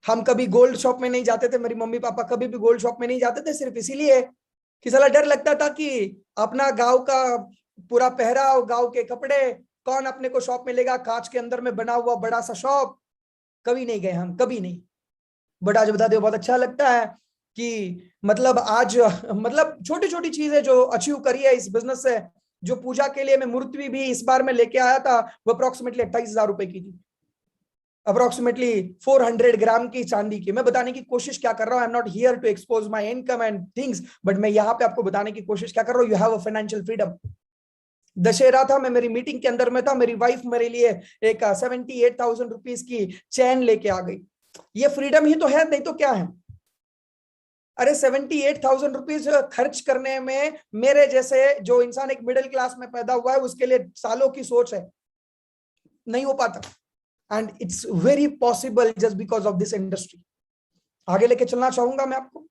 हम कभी गोल्ड शॉप में नहीं जाते थे, मेरी मम्मी पापा कभी भी गोल्ड शॉप में नहीं जाते थे, सिर्फ इसीलिए कि साला डर लगता था कि अपना गांव का पूरा पहराव, गांव के कपड़े कौन अपने को शॉप में लेगा, कांच के अंदर में बना हुआ बड़ा सा शॉप। कभी नहीं गए हम, कभी नहीं। बट आज बताते हो बहुत अच्छा लगता है कि मतलब आज मतलब छोटी छोटी चीजें जो अचीव करी है इस बिजनेस से। जो पूजा के लिए मैं मूर्ति भी इस बार मैं लेके आया था वो अप्रोक्सीमेटली 28,000 रुपए की थी, अप्रोक्सीमेटली 400 ग्राम की चांदी की। मैं बताने की कोशिश क्या कर रहा हूं, I am not here to expose my income and things, but मैं यहाँ पे आपको बताने की कोशिश क्या कर रहा हूँ, you have a financial freedom. Dussehra था, मैं मेरी मीटिंग के अंदर में था, मेरी वाइफ मेरे लिए एक 78,000 रुपीज की चैन लेके आ गई। ये फ्रीडम ही तो है, नहीं तो क्या है। अरे 78,000 रुपीज खर्च करने में मेरे जैसे जो इंसान एक मिडिल क्लास में पैदा हुआ है उसके लिए सालों की सोच है, नहीं हो पाता। And it's very possible just because of this industry. आगे लेके चलना चाहूंगा मैं आपको।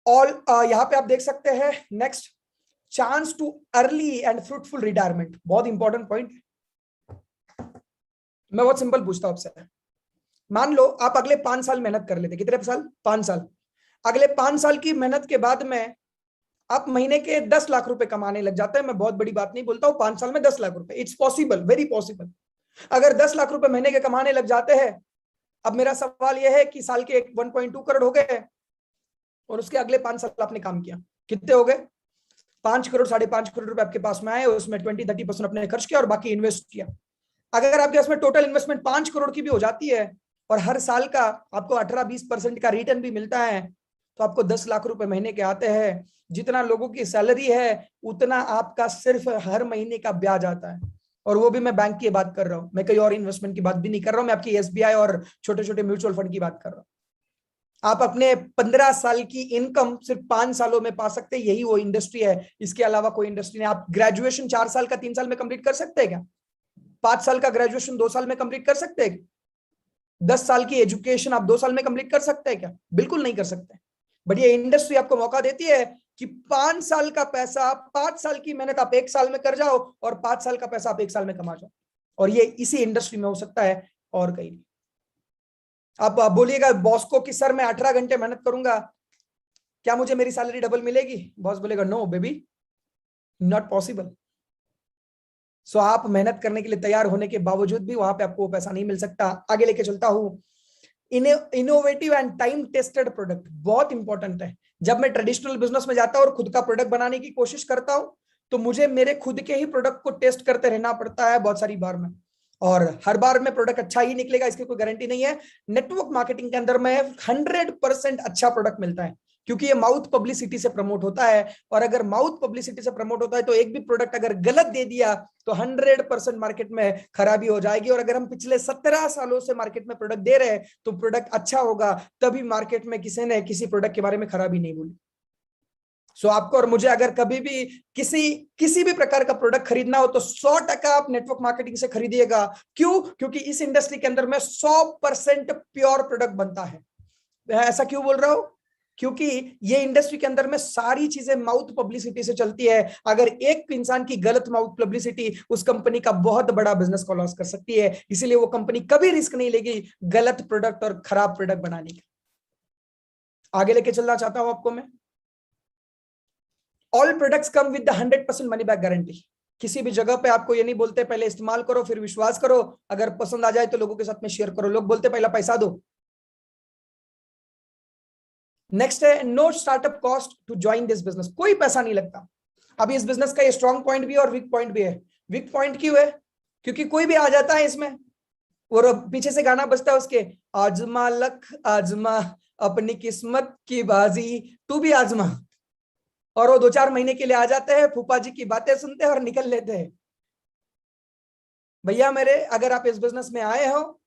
ऑल यहाँ पे आप देख सकते हैं next, chance too early and fruitful retirement, बहुत इंपॉर्टेंट पॉइंट। मैं बहुत सिंपल पूछता हूं आपसे, मान लो आप अगले 5 साल मेहनत कर लेते, कितने साल, 5 साल। अगले 5 साल की मेहनत के बाद में आप महीने के 10 लाख रुपए कमाने लग जाते हैं। मैं बहुत बड़ी बात नहीं बोलता हूँ, 5 साल में 10 लाख रुपए, इट्स पॉसिबल, वेरी पॉसिबल। अगर 10 लाख रुपए महीने के कमाने लग जाते हैं, अब मेरा सवाल यह है कि साल के 1.2 करोड़ हो गए और उसके अगले 5 साल आपने काम किया, कितने हो गए, 5 करोड़, 5.5 करोड़ रुपए आपके पास में आए, उसमें 20-30% अपने खर्च किया और बाकी इन्वेस्ट किया। अगर आपके पास में टोटल इन्वेस्टमेंट 5 करोड़ की भी हो जाती है और हर साल का आपको 18-20% का रिटर्न भी मिलता है, तो आपको 10 लाख रुपए महीने के आते हैं। जितना लोगों की सैलरी है उतना आपका सिर्फ हर महीने का ब्याज आता है। और वो भी मैं बैंक की बात कर रहा हूं, मैं कहीं और इन्वेस्टमेंट की बात भी नहीं कर रहा हूं, मैं आपकी एसबीआई और छोटे छोटे म्यूचुअल फंड की बात कर रहा हूं। आप अपने 15 साल की इनकम सिर्फ 5 सालों में पा सकते हैं, यही वो इंडस्ट्री है, इसके अलावा कोई इंडस्ट्री नहीं। आप ग्रेजुएशन 4 साल का 3 साल में कंप्लीट कर सकते हैं क्या? 5 साल का ग्रेजुएशन 2 साल में कंप्लीट कर सकते हैं? 10 साल की एजुकेशन आप 2 साल में कंप्लीट कर सकते हैं क्या? बिल्कुल नहीं कर सकते। बट ये इंडस्ट्री आपको मौका देती है कि 5 साल का पैसा, 5 साल की मेहनत आप 1 साल में कर जाओ और 5 साल का पैसा आप 1 साल में कमा जाओ। और ये इसी इंडस्ट्री में हो सकता है और कहीं नहीं। आप बोलिएगा बॉस को कि सर मैं 18 घंटे मेहनत करूंगा, क्या मुझे मेरी सैलरी डबल मिलेगी? बॉस बोलेगा नो बेबी, नॉट पॉसिबल। सो आप मेहनत करने के लिए तैयार होने के बावजूद भी वहां पे आपको वो पैसा नहीं मिल सकता। आगे लेके चलता हूं, innovative and time tested product बहुत इंपॉर्टेंट है। जब मैं ट्रेडिशनल बिजनेस में जाता हूं और खुद का प्रोडक्ट बनाने की कोशिश करता हूं तो मुझे मेरे खुद के ही प्रोडक्ट को टेस्ट करते रहना पड़ता है बहुत सारी बार में, और हर बार में प्रोडक्ट अच्छा ही निकलेगा इसकी कोई गारंटी नहीं है। नेटवर्क मार्केटिंग के अंदर में 100% अच्छा प्रोडक्ट मिलता है क्योंकि ये माउथ पब्लिसिटी से प्रमोट होता है, और अगर माउथ पब्लिसिटी से प्रमोट होता है तो एक भी प्रोडक्ट अगर गलत दे दिया तो 100% मार्केट में खराबी हो जाएगी। और अगर हम पिछले 17 सालों से मार्केट में प्रोडक्ट दे रहे हैं तो प्रोडक्ट अच्छा होगा, तभी मार्केट में किसी ने किसी प्रोडक्ट के बारे में खराबी नहीं बोली। सो आपको और मुझे अगर कभी भी किसी भी प्रकार का प्रोडक्ट खरीदना हो तो 100% आप नेटवर्क मार्केटिंग से खरीदिएगा। क्यों? क्योंकि इस इंडस्ट्री के अंदर में 100% प्योर प्रोडक्ट बनता है। ऐसा क्यों बोल रहा हूं? क्योंकि ये इंडस्ट्री के अंदर में सारी चीजें माउथ पब्लिसिटी से चलती है। अगर एक इंसान की गलत माउथ पब्लिसिटी उस कंपनी का बहुत बड़ा बिजनेस को लॉस कर सकती है, इसीलिए वो कंपनी कभी रिस्क नहीं लेगी गलत प्रोडक्ट और खराब प्रोडक्ट बनाने का। आगे लेके चलना चाहता हूं आपको मैं। All products come with the 100% money back guarantee. किसी भी जगह पे आपको ये नहीं बोलते पहले इस्तेमाल करो फिर विश्वास करो, अगर पसंद आ जाए तो लोगों के साथ में शेयर करो। लोग बोलते पहला पैसा दो। नेक्स्ट है no startup cost to join this business, कोई पैसा नहीं लगता। अभी इस बिजनेस का ये स्ट्रॉन्ग पॉइंट भी है और वीक पॉइंट भी है। वीक पॉइंट क्यों है? क्योंकि कोई भी आ जाता है इसमें और पीछे से गाना बजता है उसके, आजमा लख आजमा अपनी किस्मत की बाजी तू भी आजमा, और वो 2-4 महीने के लिए आ जाते हैं, फूफा जी की बातें सुनते हैं और निकल लेते हैं। भैया मेरे, अगर आप इस बिजनेस में आए हो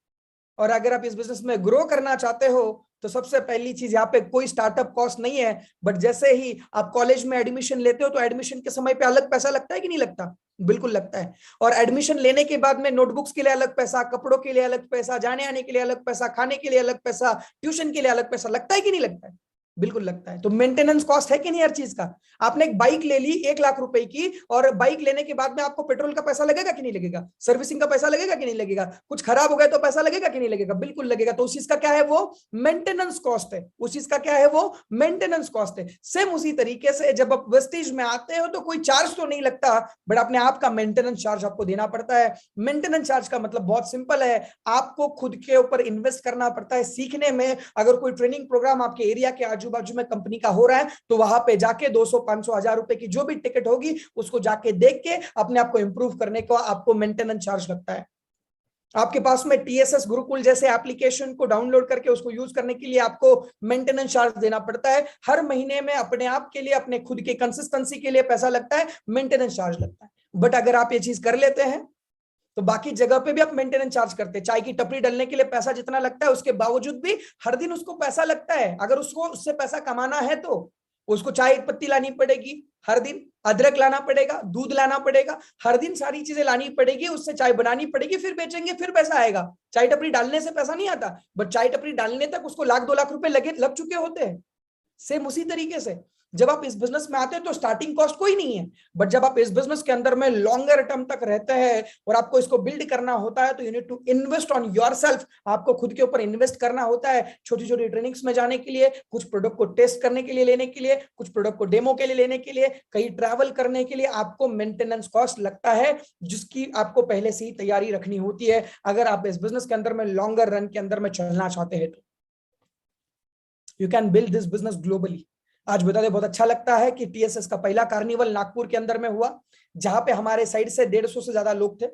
और अगर आप इस बिजनेस में ग्रो करना चाहते हो तो सबसे पहली चीज, यहाँ पे कोई स्टार्टअप कॉस्ट नहीं है। बट जैसे ही आप कॉलेज में एडमिशन लेते हो तो एडमिशन के समय पे अलग पैसा लगता है कि नहीं लगता? बिल्कुल लगता है। और एडमिशन लेने के बाद में नोटबुक्स के लिए अलग पैसा, कपड़ों के लिए अलग पैसा, जाने आने के लिए अलग पैसा, खाने के लिए अलग पैसा, ट्यूशन के लिए अलग पैसा लगता है कि नहीं लगता है? बिल्कुल लगता है। तो मेंटेनेंस कॉस्ट है कि नहीं हर चीज का। आपने एक बाइक ले ली 1 लाख रुपए की, और बाइक लेने के बाद में आपको पेट्रोल का पैसा लगेगा कि नहीं लगेगा, सर्विसिंग का पैसा लगेगा कि नहीं लगेगा, कुछ खराब हो गया तो पैसा लगेगा कि नहीं लगेगा, बिल्कुल लगेगा। तो उस चीज का क्या है, वो मेंटेनेंस कॉस्ट है। उस चीज का क्या है, वो मेंटेनेंस कॉस्ट है। सेम उसी तरीके से जब आप वेस्टेज में आते हो तो कोई चार्ज तो नहीं लगता, बट अपने आप का मेंटेनेंस चार्ज आपको देना पड़ता है। मेंटेनेंस चार्ज का मतलब बहुत सिंपल है, आपको खुद के ऊपर इन्वेस्ट करना पड़ता है सीखने में। अगर कोई ट्रेनिंग प्रोग्राम आपके एरिया के आजू बाजू में कंपनी का हो रहा है तो वहां पे जाके 200 500 1000 रुपए की जो भी टिकट होगी उसको जाके देख के अपने आप को इंप्रूव करने को आपको मेंटेनेंस चार्ज लगता है। आपके पास में टीएसएस गुरुकुल जैसे एप्लीकेशन को डाउनलोड करके उसको यूज करने के लिए आपको मेंटेनेंस चार्ज देना पड़ता है। हर महीने में अपने आप के लिए, अपने खुद की कंसिस्टेंसी के लिए पैसा लगता है, मेंटेनेंस चार्ज लगता है। बट अगर आप ये चीज कर लेते हैं तो बाकी जगह पे भी आप मेंटेनेंस चार्ज करते हैं। चाय की टपरी डालने के लिए पैसा जितना लगता है उसके बावजूद भी हर दिन उसको पैसा लगता है। अगर उसको उससे पैसा कमाना है तो उसको चाय एक पत्ती लानी पड़ेगी हर दिन, अदरक लाना पड़ेगा, दूध लाना पड़ेगा, हर दिन सारी चीजें लानी पड़ेगी, उससे चाय बनानी पड़ेगी, फिर बेचेंगे, फिर पैसा आएगा। चाय टपरी डालने से पैसा नहीं आता, बट चाय टपरी डालने तक उसको 1 लाख 2 लाख रुपए लग चुके होते हैं। सेम उसी तरीके से जब आप इस बिजनेस में आते हैं तो स्टार्टिंग कॉस्ट कोई नहीं है, बट जब आप इस बिजनेस के अंदर में लॉन्गर टर्म तक रहते हैं और आपको इसको बिल्ड करना होता है तो you need to invest on yourself. आपको खुद के ऊपर इन्वेस्ट करना होता है, छोटी छोटी ट्रेनिंग्स में जाने के लिए, कुछ प्रोडक्ट को टेस्ट करने के लिए लेने के लिए, कुछ प्रोडक्ट को डेमो के लिए लेने के लिए, कहीं ट्रैवल करने के लिए आपको मेंटेनेंस कॉस्ट लगता है, जिसकी आपको पहले से ही तैयारी रखनी होती है अगर आप इस बिजनेस के अंदर में लॉन्गर रन के अंदर में चलना चाहते हैं तो। You can build this business globally. आज बता दे, बहुत अच्छा लगता है कि टीएसएस का पहला कार्निवल नागपुर के अंदर में हुआ, जहां पे हमारे साइड से 150 से ज्यादा लोग थे।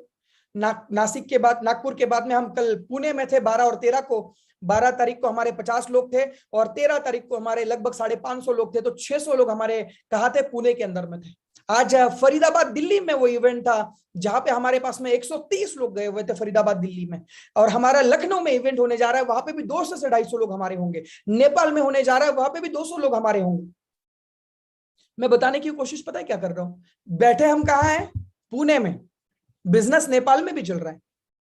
नासिक के बाद, नागपुर के बाद में हम कल पुणे में थे 12 और 13 को। 12 तारीख को हमारे 50 लोग थे और 13 तारीख को हमारे लगभग 550 लोग थे। तो 600 लोग हमारे कहा थे, पुणे के अंदर में थे। आज फरीदाबाद दिल्ली में वो इवेंट था जहां पे हमारे पास में 130 लोग गए हुए थे फरीदाबाद दिल्ली में। और हमारा लखनऊ में इवेंट होने जा रहा है, वहां पे भी 200 से 250 लोग हमारे होंगे। नेपाल में होने जा रहा है, वहां पे भी 200 लोग हमारे होंगे। मैं बताने की कोशिश पता है क्या कर रहा हूं, बैठे हम कहाँ हैं, पुणे में। बिजनेस नेपाल में भी चल रहा है,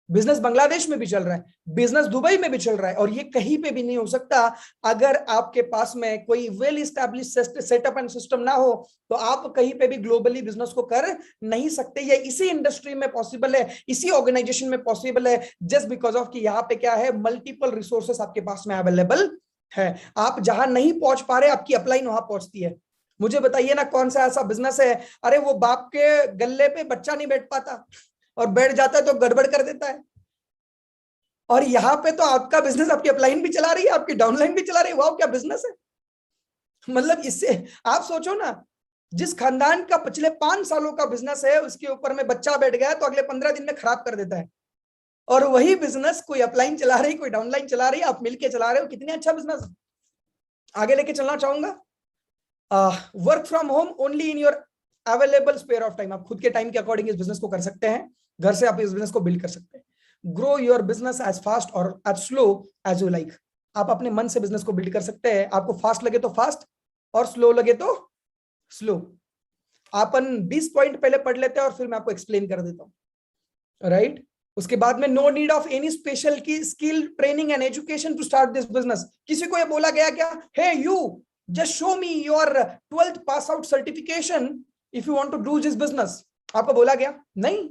बिजनेस बांग्लादेश में भी चल रहा है, बिजनेस दुबई में भी चल रहा है, और ये कहीं पे भी नहीं हो सकता अगर आपके पास में कोई well establish setup and system ना हो। तो आप कहीं पे भी ग्लोबली बिजनेस को कर नहीं सकते। ये इसी इंडस्ट्री में पॉसिबल है, इसी ऑर्गेनाइजेशन में पॉसिबल है, जस्ट बिकॉज ऑफ कि यहाँ पे क्या है, मल्टीपल रिसोर्सेस आपके पास में अवेलेबल है। आप जहां नहीं पहुंच पा रहे, आपकी अपलाइन वहां पहुंचती है। मुझे बताइए ना, कौन सा ऐसा बिजनेस है, अरे वो बाप के गले पे बच्चा नहीं बैठ पाता, और बैठ जाता है तो गड़बड़ कर देता है। और यहाँ पे तो आपका बिजनेस, आपकी अपलाइन भी चला रही है, आपकी डाउनलाइन भी चला रही है। वाह, क्या बिजनेस है। मतलब इससे आप सोचो ना, जिस खानदान का पिछले 5 सालों का बिजनेस है, उसके ऊपर में बच्चा बैठ गया तो अगले 15 दिन में खराब कर देता है। और वही बिजनेस कोई अपलाइन चला रही, कोई डाउनलाइन चला रही, आप मिलके चला रहे हो, कितनी अच्छा बिजनेस। आगे लेके चलना चाहूंगा। Work from home only in your available sphere of time. आप खुद के टाइम के अकॉर्डिंग इस बिजनेस को कर सकते हैं, घर से आप इस बिजनेस को बिल्ड कर सकते हैं। Grow your business as fast और as slow as you like. आप अपने मन से बिजनेस को बिल्ड कर सकते हैं। आपको फास्ट लगे तो फास्ट और स्लो लगे तो स्लो। अपन 20 पॉइंट पहले पढ़ लेते हैं और फिर मैं आपको एक्सप्लेन कर देता हूं, राइट। उसके बाद में no need of any special की skill training and education to start this business. किसी को ये बोला गया क्या, hey you just show me your 12th pass out certification if you want to do this business? आपको बोला गया नहीं,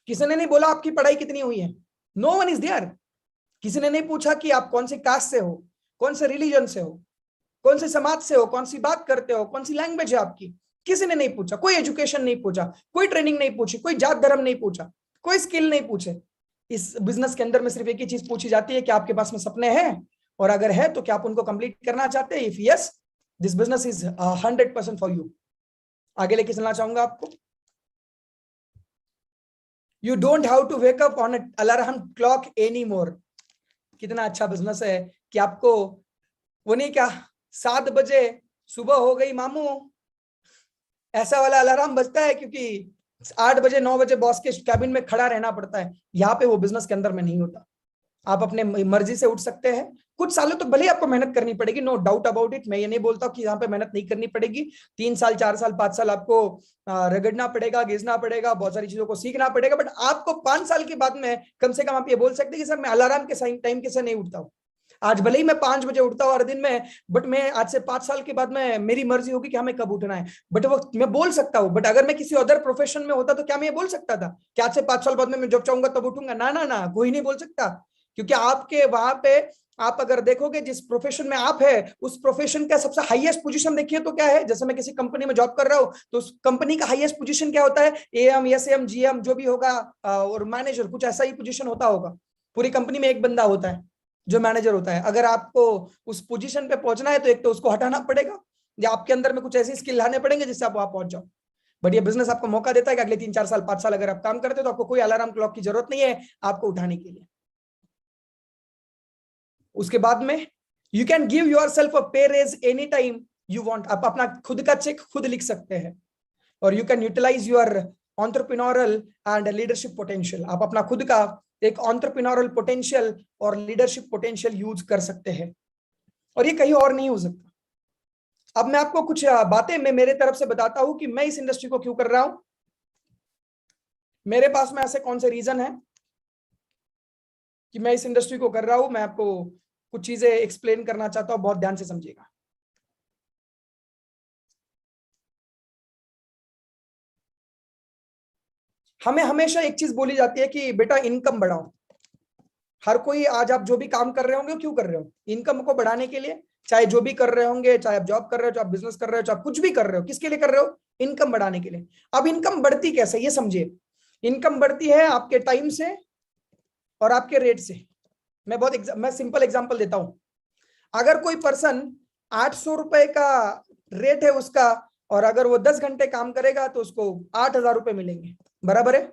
किसी ने नहीं बोला आपकी पढ़ाई कितनी हुई है। No one is there. किसी ने नहीं पूछा कि आप कौन से कास्ट से हो, कौन से रिलीजन से हो, कौन से समाज से हो, कौन सी बात करते हो, कौन सी लैंग्वेज है आपकी। किसी ने नहीं पूछा, कोई एजुकेशन नहीं पूछा, कोई ट्रेनिंग नहीं पूछी, कोई जात धर्म नहीं पूछा, कोई स्किल नहीं पूछे। इस बिजनेस के अंदर में सिर्फ एक ही चीज पूछी जाती है कि आपके पास में सपने हैं, और अगर है तो क्या आप उनको कंप्लीट करना चाहते हैं। If yes, this business is 100% for you. आगे लेके चलना चाहूंगा आपको। You don't have to wake up on alarm clock any more. कितना अच्छा बिजनेस है कि आपको वो नहीं, क्या 7 बजे सुबह हो गई मामू, ऐसा वाला अलार्म बजता है, क्योंकि 8 बजे 9 बजे बॉस के कैबिन में खड़ा रहना पड़ता है। यहाँ पे वो बिजनेस के अंदर में नहीं होता। आप अपने मर्जी से उठ सकते हैं। कुछ सालों तो भले आपको मेहनत करनी पड़ेगी, नो डाउट अबाउट इट। मैं ये नहीं बोलता कि यहाँ पे मेहनत नहीं करनी पड़ेगी। 3 साल 4 साल 5 साल आपको रगड़ना पड़ेगा, घिसना पड़ेगा, बहुत सारी चीजों को सीखना पड़ेगा। बट आपको 5 साल के बाद में कम से कम आप ये बोल सकते हैं कि सर मैं अलार्म के टाइम के से नहीं उठता हूँ। आज भले ही मैं 5 बजे उठता हूँ हर दिन में, बट मैं आज से 5 साल के बाद में मेरी मर्जी होगी कि हमें कब उठना है, बट वो मैं बोल सकता हूँ। बट अगर मैं किसी अदर प्रोफेशन में होता तो क्या मैं ये बोल सकता था कि आज से 5 साल बाद में मैं जब चाहूंगा तब उठूंगा? ना ना ना, कोई नहीं बोल सकता। क्योंकि आपके वहां पे आप अगर देखोगे जिस प्रोफेशन में आप है, उस प्रोफेशन का सबसे हाईएस्ट पोजीशन देखिए तो क्या है। जैसे मैं किसी कंपनी में जॉब कर रहा हूँ तो उस कंपनी का हाईएस्ट पोजीशन क्या होता है? एएम, एसएम, जीएम जो भी होगा, और मैनेजर, कुछ ऐसा ही पोजीशन होता होगा। पूरी कंपनी में एक बंदा होता है जो मैनेजर होता है। अगर आपको उस पोजीशन पे पहुंचना है तो एक तो उसको हटाना पड़ेगा, या आपके अंदर में कुछ ऐसी स्किल लाने पड़ेंगे जिससे आप वहां पहुंच जाओ। बट ये बिजनेस आपको मौका देता है कि अगले 3-4 साल 5 साल अगर आप काम करते हो तो आपको कोई अलार्म क्लॉक की जरूरत नहीं है आपको उठाने के लिए। उसके बाद में you can give yourself a pay raise any time you want. आप अपना खुद का चेक खुद लिख सकते हैं। और you can utilize your entrepreneurial and leadership potential. आप अपना खुद का एक एंटरप्रेन्योरल पोटेंशियल और लीडरशिप पोटेंशियल यूज कर सकते हैं, और ये कहीं और नहीं हो सकता। अब मैं आपको कुछ बातें मैं मेरे तरफ से बताता हूं कि मैं इस इंडस्ट्री को क्यों कर रहा हूं। मेरे पास में ऐसे कौन से रीजन है कि मैं इस इंडस्ट्री को कर रहा हूं। मैं आपको कुछ चीजें एक्सप्लेन करना चाहता हूं, बहुत ध्यान से समझिएगा। हमें हमेशा एक चीज बोली जाती है कि बेटा इनकम बढ़ाओ। हर कोई, आज आप जो भी काम कर रहे होंगे क्यों कर रहे हो? इनकम को बढ़ाने के लिए। चाहे जो भी कर रहे होंगे, चाहे आप जॉब कर रहे हो, चाहे आप बिजनेस कर रहे हो, चाहे आप कुछ भी कर रहे हो, किसके लिए कर रहे हो? इनकम बढ़ाने के लिए। अब इनकम बढ़ती कैसे, ये समझिए। इनकम बढ़ती है आपके टाइम से और आपके रेट से। मैं सिंपल एग्जांपल देता हूं। अगर कोई पर्सन 800 रुपए का रेट है उसका, और अगर वो 10 घंटे काम करेगा तो उसको 8,000 रुपए मिलेंगे, बराबर है।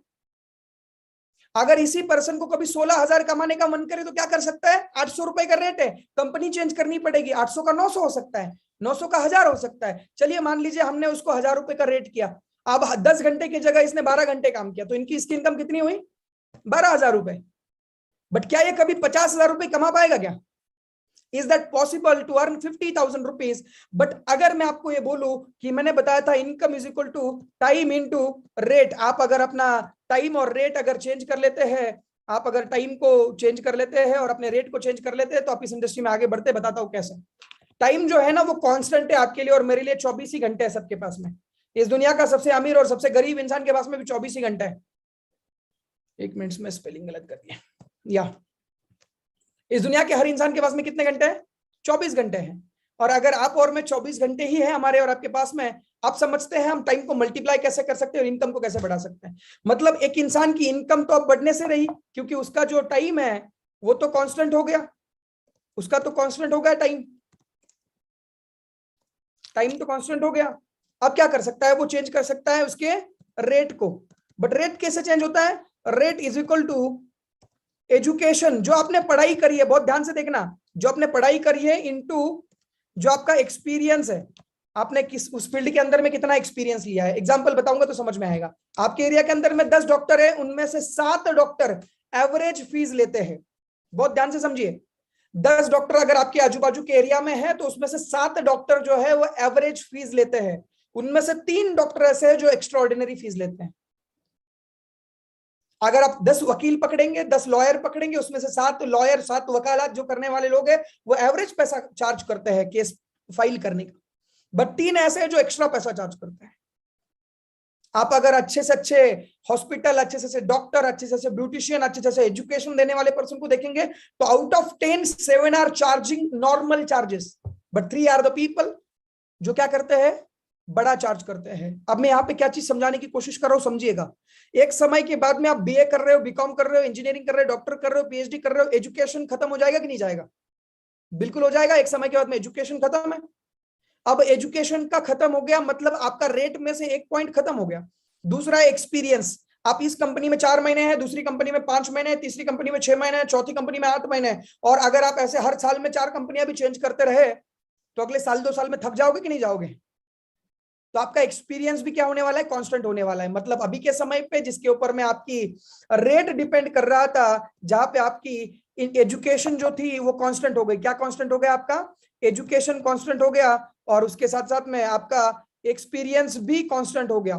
अगर इसी पर्सन को कभी 16,000 कमाने का मन करे तो क्या कर सकता है? 800 रुपए का रेट है, कंपनी चेंज करनी पड़ेगी। 800 का 900 हो सकता है, 900 का 1,000 हो सकता है। चलिए मान लीजिए हमने उसको 1,000 रुपए का रेट किया। अब 10 घंटे की जगह इसने 12 घंटे काम किया तो इनकी इसकी इनकम कितनी हुई? 12,000 रुपए। बट क्या ये कभी 50,000 रुपए कमा पाएगा क्या? Is that possible to earn 50,000 rupees? But अगर मैं आपको ये बोलूं कि मैंने बताया था income is equal to time into rate. आप अगर अपना टाइम और रेट अगर चेंज कर लेते हैं, आप अगर टाइम को चेंज कर लेते हैं और अपने रेट को चेंज कर लेते हैं तो आप इस इंडस्ट्री में आगे बढ़ते। बताता हूं कैसे। टाइम जो है ना वो कांस्टेंट है आपके लिए और मेरे लिए। 24 ही घंटे है सबके पास में। इस दुनिया का सबसे अमीर और सबसे गरीब इंसान के पास में भी 24 ही घंटे है। 1 मिनट में स्पेलिंग गलत कर दिया। या इस दुनिया के हर इंसान के पास में कितने घंटे हैं? 24 घंटे हैं। और अगर आप और मैं 24 घंटे ही है हमारे और आपके पास में, आप समझते हैं हम टाइम को मल्टीप्लाई कैसे कर सकते हैं और इनकम को कैसे बढ़ा सकते हैं। मतलब एक इंसान की इनकम तो अब बढ़ने से रही, क्योंकि उसका जो टाइम है वो तो कांस्टेंट हो गया। उसका तो कांस्टेंट हो गया टाइम। टाइम तो कांस्टेंट हो गया। अब क्या कर सकता है? वो चेंज कर सकता है उसके रेट को। बट रेट कैसे चेंज होता है? Rate is equal to education, जो आपने पढ़ाई करी है, बहुत ध्यान से देखना, जो आपने पढ़ाई करी है इनटू जो आपका एक्सपीरियंस है। आपने किस उस फील्ड के अंदर में कितना एक्सपीरियंस लिया है। एग्जांपल बताऊंगा तो समझ में आएगा। आपके एरिया के अंदर में 10 डॉक्टर है, उनमें से 7 डॉक्टर एवरेज फीस लेते हैं। बहुत ध्यान से समझिए। 10 डॉक्टर अगर आपके आजू बाजू के एरिया में है तो उसमें से 7 डॉक्टर जो है वो एवरेज फीस लेते हैं। उनमें से 3 डॉक्टर ऐसे हैं जो एक्स्ट्रा ऑर्डिनरी फीस लेते हैं। अगर आप 10 वकील पकड़ेंगे, 10 लॉयर पकड़ेंगे, उसमें से 7 लॉयर, 7 वकालत जो करने वाले लोग हैं वो एवरेज पैसा चार्ज करते हैं केस फाइल करने का। बट 3 ऐसे हैं जो एक्स्ट्रा पैसा चार्ज करते हैं। आप अगर अच्छे से अच्छे हॉस्पिटल, अच्छे से डॉक्टर, अच्छे से ब्यूटिशियन, अच्छे से एजुकेशन देने वाले पर्सन को देखेंगे तो out of 10 7 are charging normal charges, but 3 are the people जो क्या करते हैं? बड़ा चार्ज करते हैं। अब मैं यहाँ पे क्या चीज समझाने की कोशिश कर रहा हूं, समझिएगा। एक समय के बाद में आप बीए कर रहे हो, बीकॉम कर रहे हो, इंजीनियरिंग कर रहे हो, डॉक्टर कर रहे हो, पीएचडी कर रहे हो, एजुकेशन खत्म हो जाएगा कि नहीं जाएगा? बिल्कुल हो जाएगा। एक समय के बाद में एजुकेशन खत्म है। अब एजुकेशन का खत्म हो गया मतलब आपका रेट में से एक पॉइंट खत्म हो गया। दूसरा है एक्सपीरियंस। आप इस कंपनी में 4 महीने हैं, दूसरी कंपनी में 5 महीने, तीसरी कंपनी में 6 महीने, चौथी कंपनी में 8 महीने। और अगर आप ऐसे हर साल में 4 कंपनियां भी चेंज करते रहे तो अगले साल 2 साल में थक जाओगे कि नहीं जाओगे? तो आपका एक्सपीरियंस भी क्या होने वाला है? कांस्टेंट होने वाला है। मतलब अभी के समय पे जिसके ऊपर में आपकी रेट डिपेंड कर रहा था, जहां पे आपकी एजुकेशन जो थी वो कांस्टेंट हो गई। क्या कांस्टेंट हो गया? आपका एजुकेशन कांस्टेंट हो गया और उसके साथ साथ में आपका एक्सपीरियंस भी कांस्टेंट हो गया।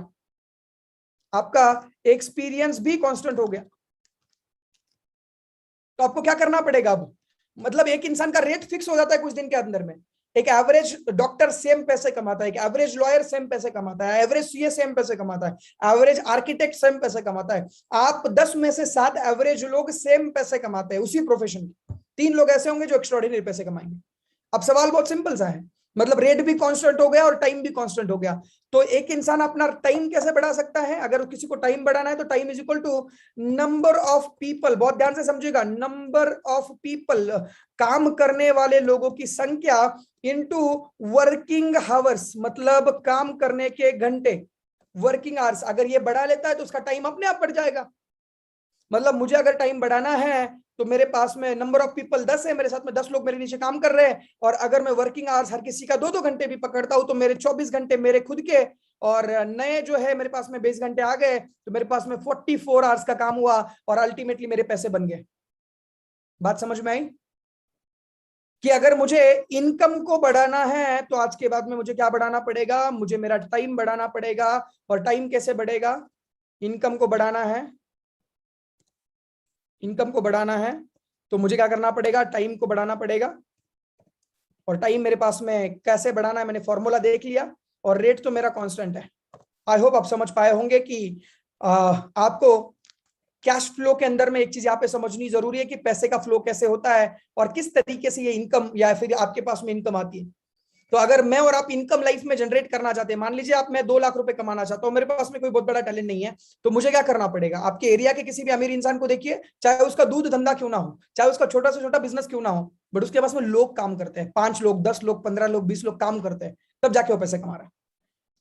आपका एक्सपीरियंस भी कांस्टेंट हो गया। तो आपको क्या करना पड़ेगा? अब मतलब एक इंसान का रेट फिक्स हो जाता है कुछ दिन के अंदर में। एक एवरेज डॉक्टर सेम पैसे कमाता है, एक एवरेज लॉयर सेम पैसे कमाता है, एवरेज सीए सेम पैसे कमाता है, एवरेज आर्किटेक्ट सेम पैसे कमाता है। आप 10 में से 7 एवरेज लोग सेम पैसे कमाते हैं उसी प्रोफेशन में। 3 लोग ऐसे होंगे जो एक्स्ट्राऑर्डिनरी पैसे कमाएंगे। अब सवाल बहुत सिंपल सा है, मतलब रेट भी कांस्टेंट हो गया और टाइम भी कांस्टेंट हो गया। तो एक इंसान अपना टाइम कैसे बढ़ा सकता है? अगर किसी को टाइम बढ़ाना है तो time is equal to number of people, बहुत ध्यान से समझिएगा, नंबर ऑफ पीपल, काम करने वाले लोगों की संख्या इनटू वर्किंग हावर्स, मतलब काम करने के घंटे, वर्किंग आवर्स। अगर ये बढ़ा लेता है तो उसका टाइम अपने आप बढ़ जाएगा। मतलब मुझे अगर टाइम बढ़ाना है तो मेरे पास में नंबर ऑफ पीपल 10 है, मेरे साथ में 10 लोग मेरे नीचे काम कर रहे हैं, और अगर मैं वर्किंग आवर्स हर किसी का 2-2 घंटे भी पकड़ता हूं तो मेरे 24 घंटे मेरे खुद के, और नए जो है मेरे पास में 20 घंटे आ गए, तो मेरे पास में 44 आवर्स का काम हुआ और अल्टीमेटली मेरे पैसे बन गए। बात समझ में आई कि अगर मुझे इनकम को बढ़ाना है तो आज के बाद में मुझे क्या बढ़ाना पड़ेगा? मुझे मेरा टाइम बढ़ाना पड़ेगा। और टाइम कैसे बढ़ेगा? इनकम को बढ़ाना है, इनकम को बढ़ाना है तो मुझे क्या करना पड़ेगा? टाइम को बढ़ाना पड़ेगा। और टाइम मेरे पास में कैसे बढ़ाना है, मैंने फॉर्मूला देख लिया, और रेट तो मेरा कांस्टेंट है। आई होप आप समझ पाए होंगे कि आपको कैश फ्लो के अंदर में एक चीज यहाँ पे समझनी जरूरी है कि पैसे का फ्लो कैसे होता है और किस तरीके से ये इनकम या फिर आपके पास में इनकम आती है। तो अगर मैं और आप इनकम लाइफ में जनरेट करना चाहते हैं, मान लीजिए आप, मैं 2 लाख रुपए कमाना चाहता हूं, मेरे पास में कोई बहुत बड़ा टैलेंट नहीं है, तो मुझे क्या करना पड़ेगा? आपके एरिया के किसी भी अमीर इंसान को देखिए, चाहे उसका दूध धंधा क्यों ना हो, चाहे उसका छोटा से छोटा बिजनेस क्यों ना हो, बट उसके पास में लोग काम करते हैं, 5 लोग, 10 लोग, 15 लोग, 20 लोग काम करते हैं, तब जाके वो पैसे कमा रहा है।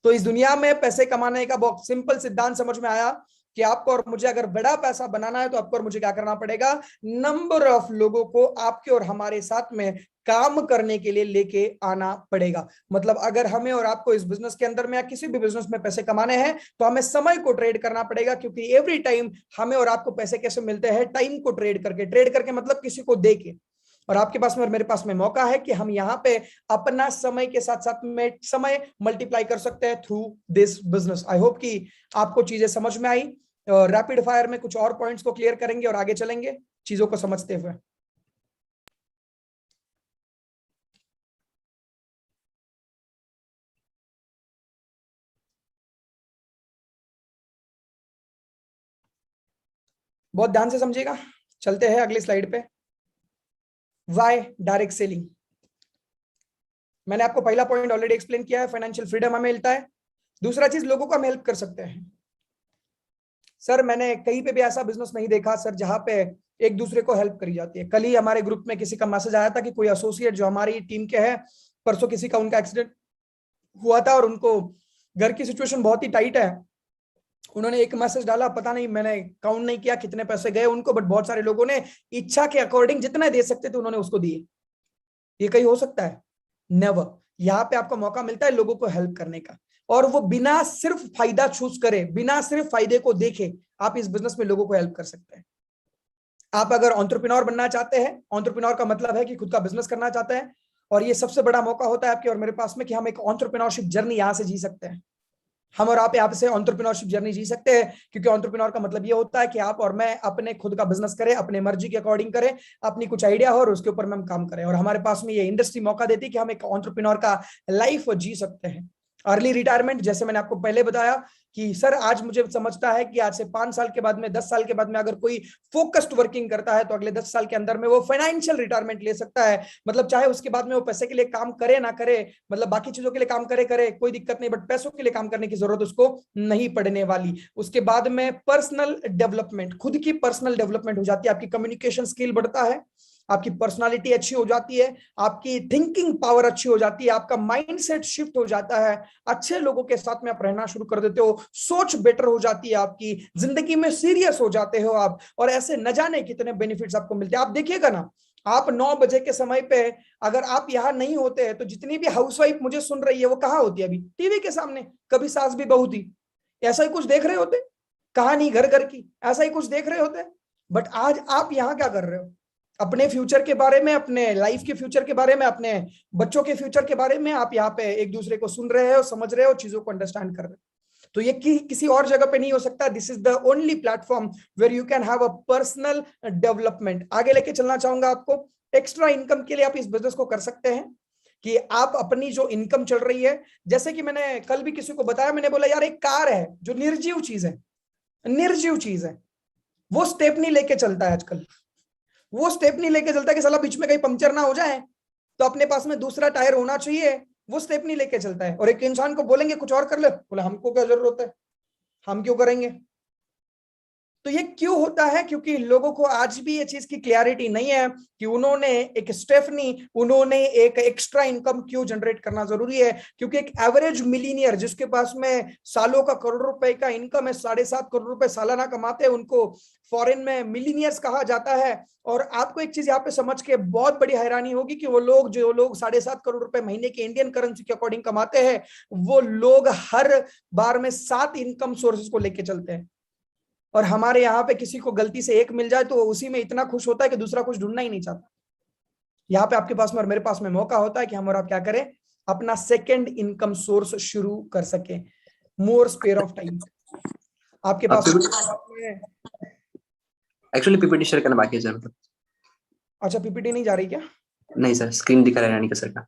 तो इस दुनिया में पैसे कमाने का बहुत सिंपल सिद्धांत समझ में आया कि आपको और मुझे अगर बड़ा पैसा बनाना है तो आपको और मुझे क्या करना पड़ेगा? नंबर ऑफ लोगों को आपके और हमारे साथ में काम करने के लिए लेके आना पड़ेगा। मतलब अगर हमें और आपको इस बिजनेस के अंदर में या किसी भी बिजनेस में पैसे कमाने हैं तो हमें समय को ट्रेड करना पड़ेगा, क्योंकि एवरी टाइम हमें और आपको पैसे कैसे मिलते हैं? टाइम को ट्रेड करके मतलब किसी को दे के। और आपके पास में और मेरे पास में मौका है कि हम यहाँ पे अपना समय के साथ साथ में समय मल्टीप्लाई कर सकते हैं through this business. I hope कि आपको चीजें समझ में आई। रैपिड फायर में कुछ और पॉइंट्स को क्लियर करेंगे और आगे चलेंगे चीजों को समझते हुए। बहुत ध्यान से समझिएगा, चलते हैं अगली स्लाइड पे। Why direct selling. मैंने आपको पहला पॉइंट ऑलरेडी एक्सप्लेन किया है, फाइनेंशियल फ्रीडम हमें मिलता है। दूसरा चीज, लोगों को हम हेल्प कर सकते हैं। सर मैंने कहीं पे भी ऐसा बिजनेस नहीं देखा सर जहां पे एक दूसरे को हेल्प करी जाती है। कल ही हमारे ग्रुप में किसी का मैसेज आया था कि कोई एसोसिएट जो हमारी टीम के हैं, परसों किसी का उनका एक्सीडेंट हुआ था और उनको घर की सिचुएशन बहुत ही टाइट है। उन्होंने एक मैसेज डाला, पता नहीं, मैंने काउंट नहीं किया कितने पैसे गए उनको, बट बहुत सारे लोगों ने इच्छा के अकॉर्डिंग जितना दे सकते थे उन्होंने उसको दिए। ये कहीं हो सकता है? नेवर। यहाँ पे आपको मौका मिलता है लोगों को हेल्प करने का, और वो बिना सिर्फ फायदा चूज करे, बिना सिर्फ फायदे को देखे, आप इस बिजनेस में लोगों को हेल्प कर सकते हैं। आप अगर एंटरप्रेन्योर बनना चाहते हैं, एंटरप्रेन्योर का मतलब है कि खुद का बिजनेस करना चाहते हैं, और ये सबसे बड़ा मौका होता है आपके और मेरे पास में कि हम एक एंटरप्रेन्योरशिप जर्नी यहाँ से जी सकते हैं। हम और आप यहाँ से एंटरप्रेन्योरशिप जर्नी जी सकते हैं, क्योंकि एंटरप्रेन्योर का मतलब ये होता है कि आप और मैं अपने खुद का बिजनेस करें, अपने मर्जी के अकॉर्डिंग करें, अपनी कुछ आइडिया हो और उसके ऊपर में हम काम करें। और हमारे पास में ये इंडस्ट्री मौका देती है कि हम एक एंटरप्रेन्योर का लाइफ जी सकते हैं। अर्ली रिटायरमेंट, जैसे मैंने आपको पहले बताया कि सर आज मुझे समझता है कि आज से 5 साल के बाद में, 10 साल के बाद में अगर कोई फोकस्ड वर्किंग करता है तो अगले 10 साल के अंदर में वो फाइनेंशियल रिटायरमेंट ले सकता है। मतलब चाहे उसके बाद में वो पैसे के लिए काम करे ना करे, मतलब बाकी चीजों के लिए काम करे कोई दिक्कत नहीं, बट पैसों के लिए काम करने की जरूरत उसको नहीं पड़ने वाली। उसके बाद में पर्सनल डेवलपमेंट, खुद की पर्सनल डेवलपमेंट हो जाती है, आपकी कम्युनिकेशन स्किल बढ़ता है, आपकी पर्सनालिटी अच्छी हो जाती है, आपकी थिंकिंग पावर अच्छी हो जाती है, आपका माइंडसेट शिफ्ट हो जाता है, अच्छे लोगों के साथ में आप रहना शुरू कर देते हो, सोच बेटर हो जाती है, आपकी जिंदगी में सीरियस हो जाते हो आप, और ऐसे न जाने कितने बेनिफिट्स आपको मिलते हैं। आप देखिएगा ना, आप 9 बजे के समय पे अगर आप यहाँ नहीं होते हैं तो जितनी भी हाउसवाइफ मुझे सुन रही है वो कहाँ होती है? अभी टीवी के सामने, कभी सास भी बहू थी, ऐसा ही कुछ देख रहे होते, कहानी घर घर की, ऐसा ही कुछ देख रहे होते। बट आज आप यहाँ क्या कर रहे हो? अपने फ्यूचर के बारे में, अपने लाइफ के फ्यूचर के बारे में, अपने बच्चों के फ्यूचर के बारे में आप यहाँ पे एक दूसरे को सुन रहे हो, समझ रहे हो, चीजों को अंडरस्टैंड कर रहे हो। तो ये किसी और जगह पे नहीं हो सकता। This is the only platform where you can have a personal development. आगे लेके चलना चाहूंगा आपको, एक्स्ट्रा इनकम के लिए आप इस बिजनेस को कर सकते हैं कि आप अपनी जो इनकम चल रही है, जैसे कि मैंने कल भी किसी को बताया, मैंने बोला यार एक कार है जो निर्जीव चीज है, निर्जीव चीज है, वो स्टेप नहीं लेके चलता है आजकल, वो स्टेप नहीं लेके चलता कि साला बीच में कहीं पंक्चर ना हो जाए तो अपने पास में दूसरा टायर होना चाहिए, वो स्टेप नहीं लेके चलता है। और एक इंसान को बोलेंगे कुछ और कर ले, बोले हमको क्या जरूरत है, हम क्यों करेंगे। तो ये क्यों होता है, क्योंकि लोगों को आज भी ये चीज की क्लैरिटी नहीं है कि उन्होंने एक स्टेफनी, उन्होंने एक एक्स्ट्रा इनकम क्यों जनरेट करना जरूरी है। क्योंकि एक एवरेज मिलीनियर जिसके पास में सालों का करोड़ रुपए का इनकम है, 7.5 करोड़ रुपए सालाना कमाते हैं, उनको फॉरेन में मिलीनियर्स कहा जाता है। और आपको एक चीज यहाँ पे समझ के बहुत बड़ी हैरानी होगी कि वो लोग, जो लोग 7.5 करोड़ रुपए महीने के इंडियन करेंसी के अकॉर्डिंग कमाते हैं, वो लोग हर बार में 7 इनकम सोर्सेज को लेके चलते हैं। और हमारे यहाँ पे किसी को गलती से एक मिल जाए तो उसी में इतना खुश होता है कि दूसरा कुछ ढूंढना ही नहीं चाहता। यहाँ पे आपके पास में और मेरे पास में मौका होता है कि हम और आप क्या करें, अपना सेकंड इनकम सोर्स शुरू कर सके। मोर स्पेयर ऑफ टाइम आपके पास एक्चुअली पीपीटी शेयर करना बाकी है सर। अच्छा, पीपीटी नहीं जा रही क्या? नहीं सर, स्क्रीन दिखा रहा है रानी का सर का।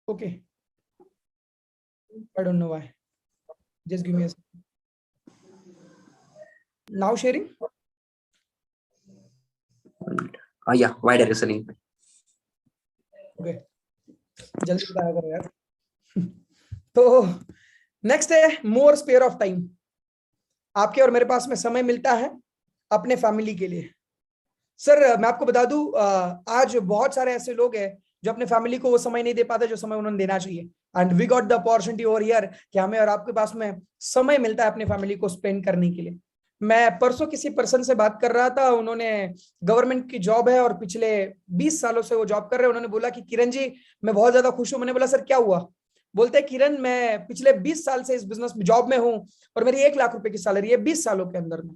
Okay, I don't know why, just give me a second. Now sharing, या व्हाई डायरेक्शन लिंक। ओके, जल्दी बताया करो यार। तो नेक्स्ट है मोर स्पेयर ऑफ टाइम। आपके और मेरे पास में समय मिलता है अपने फैमिली के लिए। सर मैं आपको बता दूं, आज बहुत सारे ऐसे लोग हैं जो अपने फैमिली को वो समय नहीं दे पाते जो समय उन्होंने देना चाहिए। And we got the opportunity over here कि हमें और आपके पास में समय मिलता है अपने फैमिली को स्पेंड करने के लिए। मैं परसों किसी पर्सन से बात कर रहा था, उन्होंने गवर्नमेंट की जॉब है और पिछले 20 सालों से वो जॉब कर रहे हैं। उन्होंने बोला कि किरण जी मैं बहुत ज्यादा खुश हूं। मैंने बोला सर क्या हुआ? बोलते किरण मैं पिछले 20 साल से इस बिजनेस में जॉब में हूं और मेरी 1 लाख रुपए की सैलरी है 20 सालों के अंदर में।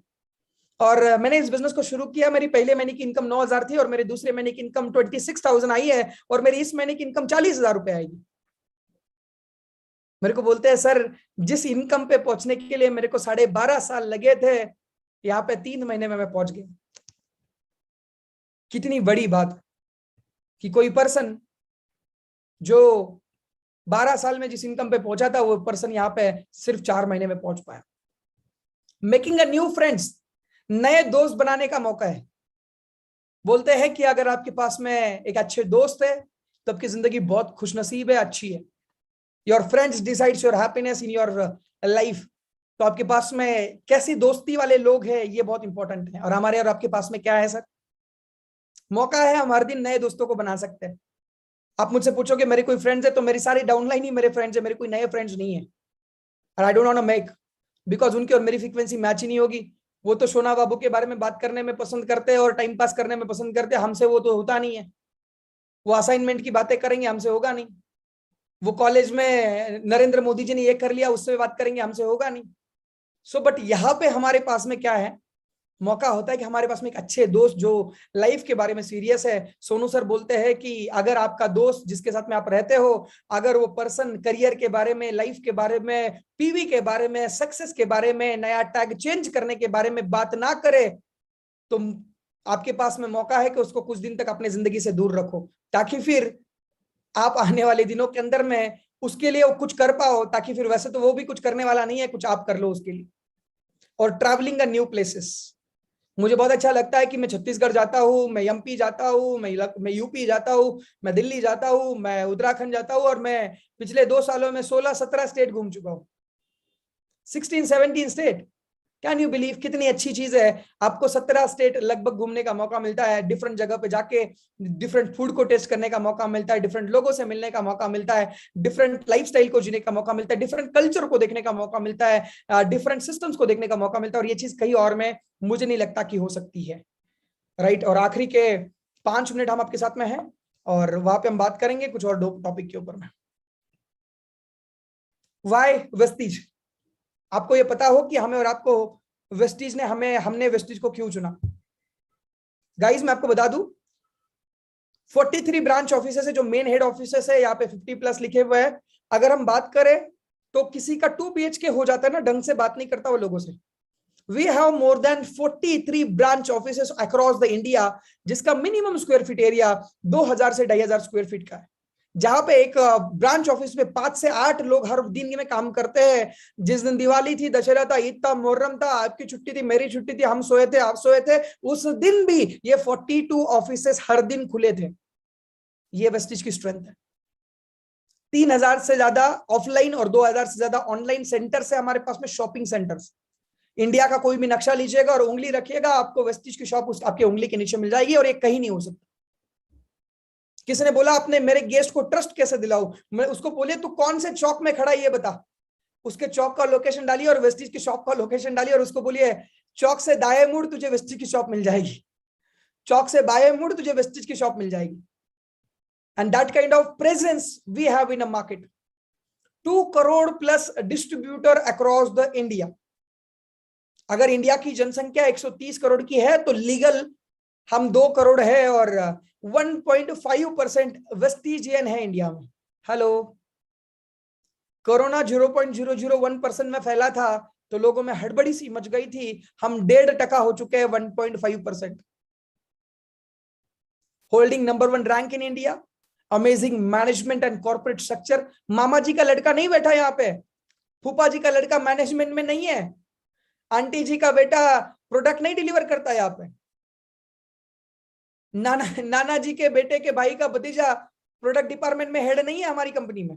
और मैंने इस बिजनेस को शुरू किया, मेरी पहले महीने की इनकम 9,000 थी और मेरे दूसरे महीने की इनकम 26,000 आई है और मेरी इस महीने की इनकम 40,000 रुपए आएगी। मेरे को बोलते हैं सर जिस इनकम पे पहुंचने के लिए मेरे को 12.5 साल लगे थे, यहाँ पे 3 महीने में मैं पहुंच गया। कितनी बड़ी बात कि कोई पर्सन जो 12 साल में जिस इनकम पे पहुंचा था वो पर्सन यहाँ पे सिर्फ 4 महीने में पहुंच पाया। मेकिंग अ न्यू फ्रेंड्स, नए दोस्त बनाने का मौका है। बोलते हैं कि अगर आपके पास में एक अच्छे दोस्त है तो आपकी जिंदगी बहुत खुशनसीब है, अच्छी है। Your friends decides your happiness in your life. तो आपके पास में कैसी दोस्ती वाले लोग हैं ये बहुत इंपॉर्टेंट है। और हमारे और आपके पास में क्या है सर? मौका है, हम हर दिन नए दोस्तों को बना सकते हैं। आप मुझसे पूछोगे मेरे कोई फ्रेंड्स है, तो मेरी सारी डाउनलाइन ही मेरे फ्रेंड्स है, मेरे कोई नए फ्रेंड्स नहीं है। और I don't want to make, because उनकी और मेरी फ्रीक्वेंसी मैच ही नहीं होगी। वो तो सोना बाबू के बारे में बात करने में पसंद करते हैं और टाइम पास करने में पसंद करते हैं, हमसे वो तो होता नहीं है। वो असाइनमेंट की बातें करेंगे, हमसे होगा नहीं। वो कॉलेज में नरेंद्र मोदी जी ने ये कर लिया, उससे बात करेंगे, हमसे होगा नहीं। सो बट यहाँ पे हमारे पास में क्या है, मौका होता है कि हमारे पास में एक अच्छे दोस्त जो लाइफ के बारे में सीरियस है। सोनू सर बोलते हैं कि अगर आपका दोस्त जिसके साथ में आप रहते हो, अगर वो पर्सन करियर के बारे में, लाइफ के बारे में, पीवी के बारे में, सक्सेस के बारे में, नया टैग चेंज करने के बारे में बात ना करे, तो आपके पास में मौका है कि उसको कुछ दिन तक अपने जिंदगी से दूर रखो, ताकि फिर आप आने वाले दिनों के अंदर में उसके लिए कुछ कर पाओ। ताकि फिर वैसे तो वो भी कुछ करने वाला नहीं है, कुछ आप कर लो उसके लिए। और ट्रैवलिंग न्यू प्लेसेस, मुझे बहुत अच्छा लगता है कि मैं छत्तीसगढ़ जाता हूँ, मैं एमपी जाता हूँ, मैं यूपी जाता हूँ, मैं दिल्ली जाता हूँ, मैं उत्तराखंड जाता हूँ। और मैं पिछले 2 सालों में 16-17 स्टेट घूम चुका हूँ, 16-17 स्टेट। Can you believe? कितनी अच्छी चीज है। आपको 17 स्टेट लगभग घूमने का मौका मिलता है, डिफरेंट जगह पे जाके डिफरेंट फूड को टेस्ट करने का मौका मिलता है, डिफरेंट लोगों से मिलने का मौका मिलता है, डिफरेंट लाइफस्टाइल को जीने का मौका मिलता है, डिफरेंट कल्चर को देखने का मौका मिलता है, डिफरेंट सिस्टम्स को देखने का मौका मिलता है। और ये चीज कहीं और में मुझे नहीं लगता कि हो सकती है, राइट। और आखिरी के 5 मिनट हम आपके साथ में हैं और वहां पे हम बात करेंगे कुछ और टॉपिक के ऊपर में। वाई वेस्टीज? आपको ये पता हो कि हमें और आपको वेस्टीज ने हमने वेस्टीज को क्यों चुना? गाइस मैं आपको बता दूं, 43 ब्रांच ऑफिसेस है जो मेन हेड ऑफिसेस है, यहाँ पे 50+ लिखे हुए हैं। अगर हम बात करें तो किसी का 2 BHK हो जाता है ना, ढंग से बात नहीं करता वो लोगों से। We have more than 43 branch offices across the India, जिसका मिनिमम स्क्वायर फीट एरिया 2000 से 2500 स्क्वायर फीट का है, जहां पे एक ब्रांच ऑफिस में 5 से 8 लोग हर दिन में काम करते हैं। जिस दिन दिवाली थी, दशहरा था, ईद था, मुहर्रम था, आपकी छुट्टी थी, मेरी छुट्टी थी, हम सोए थे, आप सोए थे, उस दिन भी ये 42 ऑफिसेस हर दिन खुले थे। ये वेस्टिज की स्ट्रेंथ है। 3000 से ज्यादा ऑफलाइन और 2000 से ज्यादा ऑनलाइन सेंटर है हमारे पास में, शॉपिंग सेंटर्स। इंडिया का कोई भी नक्शा लीजिएगा और उंगली रखिएगा, आपको वेस्टिज की शॉप आपकी उंगली के नीचे मिल जाएगी, और ये कहीं नहीं हो सकता। किसी ने बोला अपने मेरे गेस्ट को ट्रस्ट कैसे दिलाऊं, मैं उसको बोले तू कौन से चौक में खड़ा है ये बता, उसके चौक का लोकेशन डालिए और वेस्टिज की शॉप का लोकेशन डालिए, और उसको बोलिए चौक से दाएं मुड़ तुझे वेस्टिज की शॉप मिल जाएगी, चौक से बाएं मुड़ तुझे वेस्टिज की शॉप मिल जाएगी। And that kind of presence we have in a market. 2 crore plus distributor across the India. अगर इंडिया की जनसंख्या 130 करोड़ की है तो लीगल हम 2 करोड़ है, और 1.5% वेस्टिजियन है इंडिया में। हेलो, कोरोना 0.001% में फैला था तो लोगों में हड़बड़ी सी मच गई थी, हम 1.5% हो चुके हैं, 1.5%। Holding number 1 rank in India, amazing management and corporate structure. मामा जी का लड़का नहीं बैठा यहाँ पे, फूफा जी का लड़का मैनेजमेंट में नहीं है, आंटी जी का बेटा प्रोडक्ट नहीं डिलीवर करता यहाँ पे, नाना जी के बेटे के भाई का भतीजा प्रोडक्ट डिपार्टमेंट में हेड नहीं है हमारी कंपनी में।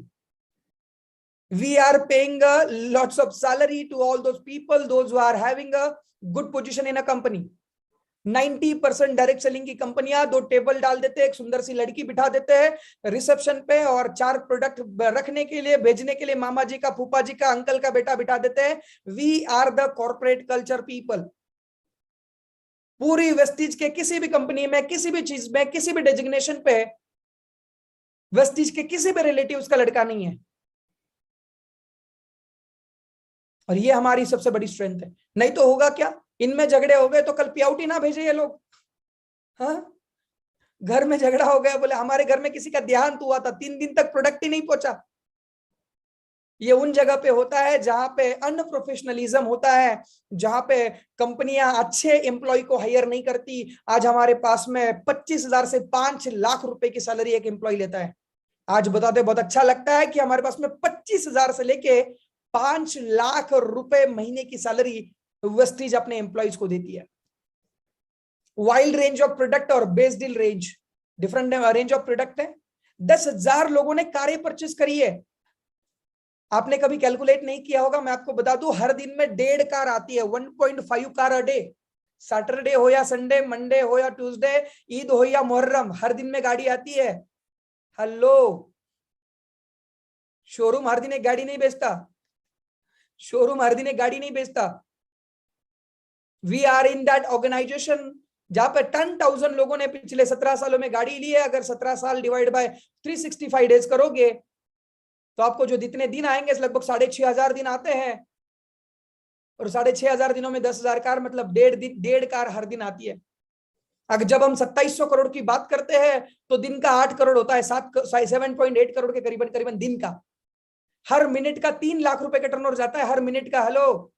We are paying lots of salary to all those people, those who are having a good position in a company. 90% direct selling की कंपनियां 2 टेबल डाल देते हैं, एक सुंदर सी लड़की बिठा देते हैं रिसेप्शन पे, और 4 प्रोडक्ट रखने के लिए, भेजने के लिए मामा जी का, फूफा जी का, अंकल का बेटा बिठा देते हैं। We are the corporate culture people. पूरी वेस्टिज के किसी भी कंपनी में, किसी भी चीज में, किसी भी डेजिग्नेशन पे वेस्टिज के किसी भी रिलेटिव का लड़का नहीं है, और ये हमारी सबसे बड़ी स्ट्रेंथ है। नहीं तो होगा क्या, इनमें झगड़े हो गए तो कल पियाउट ही ना भेजे ये लोग। हाँ, घर में झगड़ा हो गया, बोले हमारे घर में किसी का देहांत हुआ था, 3 दिन तक प्रोडक्ट ही नहीं पहुंचा। ये उन जगह पे होता है जहां पे अनप्रोफेशनलिज्म होता है, जहां पे कंपनियां अच्छे एम्प्लॉय को हायर नहीं करती। आज हमारे पास में 25,000 से 5 लाख रुपए की सैलरी एक एम्प्लॉय लेता है। आज बताते बहुत अच्छा लगता है कि हमारे पास में 25,000 से लेके 5 लाख रुपए महीने की सैलरी वेस्टिज अपने एम्प्लॉइज को देती है। वाइल्ड रेंज ऑफ प्रोडक्ट और base deal range, different range of product है। 10,000 लोगों ने कारें परचेस करी है। आपने कभी कैलकुलेट नहीं किया होगा, मैं आपको बता दूं, हर दिन में 1.5 कार आती है, 1.5 कार अ डे। सैटरडे हो या संडे, मंडे हो या ट्यूसडे, ईद हो या मुहर्रम, हर दिन में गाड़ी आती है। हेलो, शोरूम हर दिन एक गाड़ी नहीं बेचता, शोरूम हर दिन एक गाड़ी नहीं बेचता। We are in that organization जहां पर 10,000 लोगों ने पिछले 17 सालों में गाड़ी ली है। अगर 17 साल डिवाइड बाय 365 डेज करोगे तो आपको जो जितने दिन आएंगे लगभग 6,500 दिन आते हैं, और 6,500 दिनों में 10,000 कार, मतलब 1.5 कार हर दिन आती है। अगर जब हम 2700 करोड़ की बात करते हैं तो दिन का 8 करोड़ होता है, 7.8 करोड़ के करीबन करीबन दिन का। हर मिनट का 3 लाख रुपए का टर्नओवर जाता है, हर मिनट का। हेलो,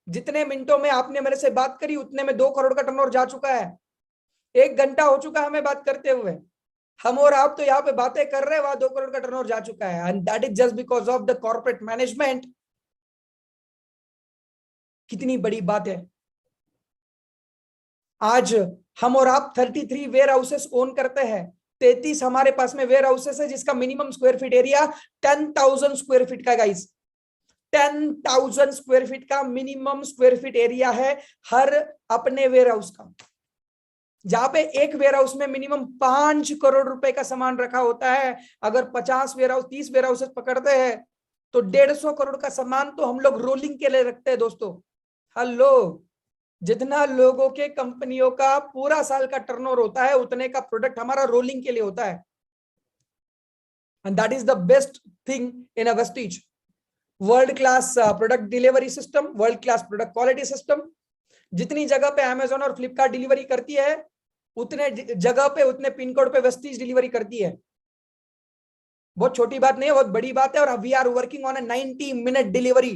जितने मिनटों में आपने मेरे से बात करी उतने में 2 करोड़ का टर्नओवर जा चुका है। 1 घंटा हो चुका हमें बात करते हुए, हम और आप तो यहाँ पे बातें कर रहे हैं, वहां 2 करोड़ का टर्नओवर जा चुका है। And that is just because of the corporate management. कितनी बड़ी बात है। आज हम और आप 33 वेयर हाउसेस ओन करते हैं। 33 हमारे पास में वेयर हाउसेस है जिसका minimum square feet area 10,000 square feet का। गाइस, 10,000 स्क्वायर फीट का मिनिमम स्क्वायर फीट एरिया है हर अपने वेयर हाउस का, जहां पे एक वेयर हाउस में मिनिमम 5 करोड़ रुपए का सामान रखा होता है। अगर 50 वेयर हाउस, 30 वेयर हाउसेस पकड़ते हैं तो 150 करोड़ का सामान तो हम लोग रोलिंग के लिए रखते हैं दोस्तों। हेलो, जितना लोगों के कंपनियों का पूरा साल का टर्नओवर होता है उतने का प्रोडक्ट हमारा रोलिंग के लिए होता है। And that is the best thing in a Vestige. World class product delivery system, world class product quality system. जितनी जगह पे अमेजोन और फ्लिपकार्ट डिलीवरी करती है उतने जगह पे, उतने पिन कोड पे वेस्टिज डिलीवरी करती है। बहुत छोटी बात नहीं है, बहुत बड़ी बात है। और we are working on a 90 minute delivery.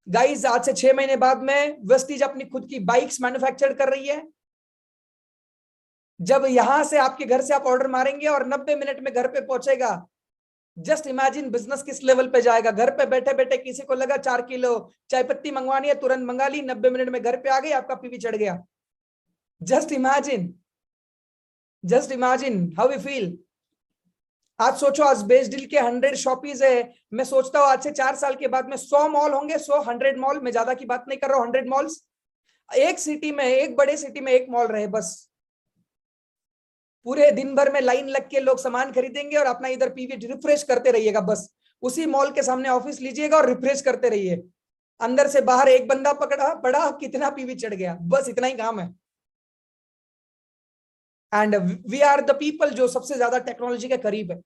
Guys आज से 6 महीने बाद में वेस्टीज अपनी खुद की बाइक्स मैन्युफैक्चर कर रही है। जब यहां से आपके घर से आप ऑर्डर मारेंगे और 90 मिनट में घर पे पहुंचेगा, जस्ट इमेजिन बिजनेस किस लेवल पे जाएगा। घर पे बैठे बैठे किसी को लगा 4 किलो चाय पत्ती मंगवानी है, तुरंत मंगा ली, 90 मिनट में घर पे आ गई, आपका पीवी चढ़ गया। Just imagine how we feel. आज सोचो, आज बेस डील के 100 शॉपीज है। मैं सोचता हूँ आज से 4 साल के बाद में 100 मॉल होंगे, 100 मॉल। मैं ज्यादा की बात नहीं कर रहा हूँ, 100 मॉल्स एक सिटी में, एक बड़े सिटी में एक मॉल रहे बस। पूरे दिन भर में लाइन लग के लोग सामान खरीदेंगे और अपना इधर पीवी रिफ्रेश करते रहिएगा बस। उसी मॉल के सामने ऑफिस लीजिएगा और रिफ्रेश करते रहिए। अंदर से बाहर एक बंदा पकड़ा पड़ा, कितना पीवी चढ़ गया, बस इतना ही काम है। And we are the people जो सबसे ज्यादा टेक्नोलॉजी के करीब है।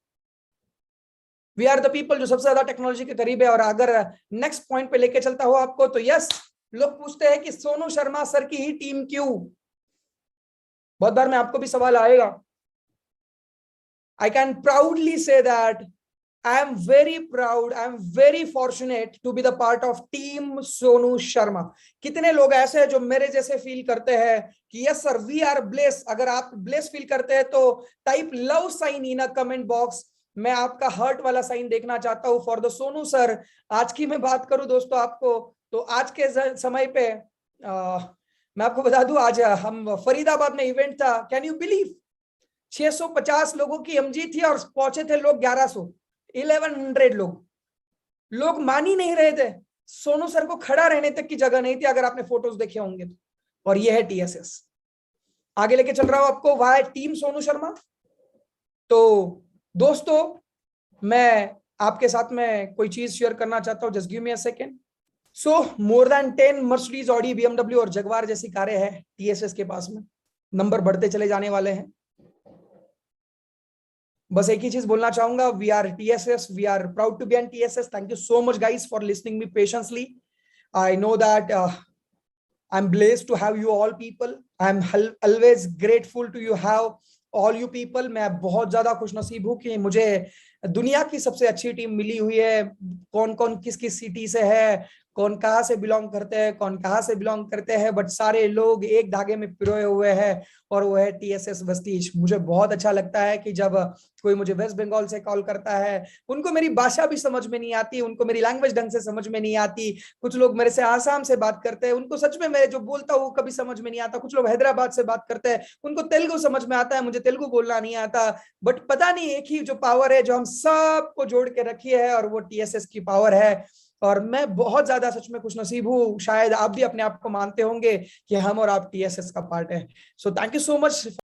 वी आर द पीपल जो सबसे ज्यादा टेक्नोलॉजी के करीब है। और अगर नेक्स्ट पॉइंट पे लेके चलता हो आपको, तो यस, लोग पूछते हैं कि सोनू शर्मा सर की ही टीम क्यों। बहुत बार में आपको भी सवाल आएगा। I can proudly say that I am very proud, I am very fortunate to be the part of team Sonu Sharma. कितने लोग ऐसे हैं जो मेरे जैसे फील करते हैं कि yes sir we are bless. अगर आप ब्लेस फील करते हैं तो type love sign in a comment box. मैं आपका हर्ट वाला साइन देखना चाहता हूं फॉर द सोनू सर। आज की मैं बात करूं दोस्तों आपको, तो आज के समय पे मैं आपको बता दूं, आज हम फरीदाबाद में इवेंट था। कैन यू बिलीव 650 लोगों की एमजी थी और पहुंचे थे लोग 1100 लोग मान ही नहीं रहे थे। सोनू सर को खड़ा रहने तक की जगह नहीं थी, अगर आपने फोटोज देखे होंगे तो। और ये है टीएसएस। आगे लेके चल रहा हूं आपको, वाह टीम सोनू शर्मा। तो दोस्तों मैं आपके साथ में कोई चीज शेयर करना चाहता हूं, just give me a second. So more than 10 Mercedes, Audi, BMW और जगवार जैसी कारें हैं टीएसएस के पास में। नंबर बढ़ते चले जाने वाले हैं। बस एक ही चीज बोलना चाहूंगा, we are TSS, we are proud to be an TSS. Thank you so much guys for listening me patiently. I know that I am blessed to have you all people. I am always grateful to you have all you people. मैं बहुत ज्यादा खुशनसीब हूं कि मुझे दुनिया की सबसे अच्छी टीम मिली हुई है। कौन कौन किस किस सिटी से है, कौन कहाँ से बिलोंग करते हैं, कौन कहाँ से बिलोंग करते हैं, बट सारे लोग एक धागे में पिरोए हुए हैं, और वो है टीएसएस वेस्टीज। मुझे बहुत अच्छा लगता है कि जब कोई मुझे वेस्ट बंगाल से कॉल करता है, उनको मेरी भाषा भी समझ में नहीं आती, उनको मेरी लैंग्वेज ढंग से समझ में नहीं आती। कुछ लोग मेरे से आसाम से बात करते हैं, उनको सच में मैं जो बोलता हूँ कभी समझ में नहीं आता। कुछ लोग हैदराबाद से बात करते हैं, उनको तेलुगु समझ में आता है, मुझे तेलुगु बोलना नहीं आता। बट पता नहीं एक ही जो पावर है जो हम सबको जोड़ के रखी है, और वो टीएसएस की पावर है। और मैं बहुत ज्यादा सच में खुशनसीब हूँ, शायद आप भी अपने आप को मानते होंगे कि हम और आप टीएसएस का पार्ट है। So thank you so much.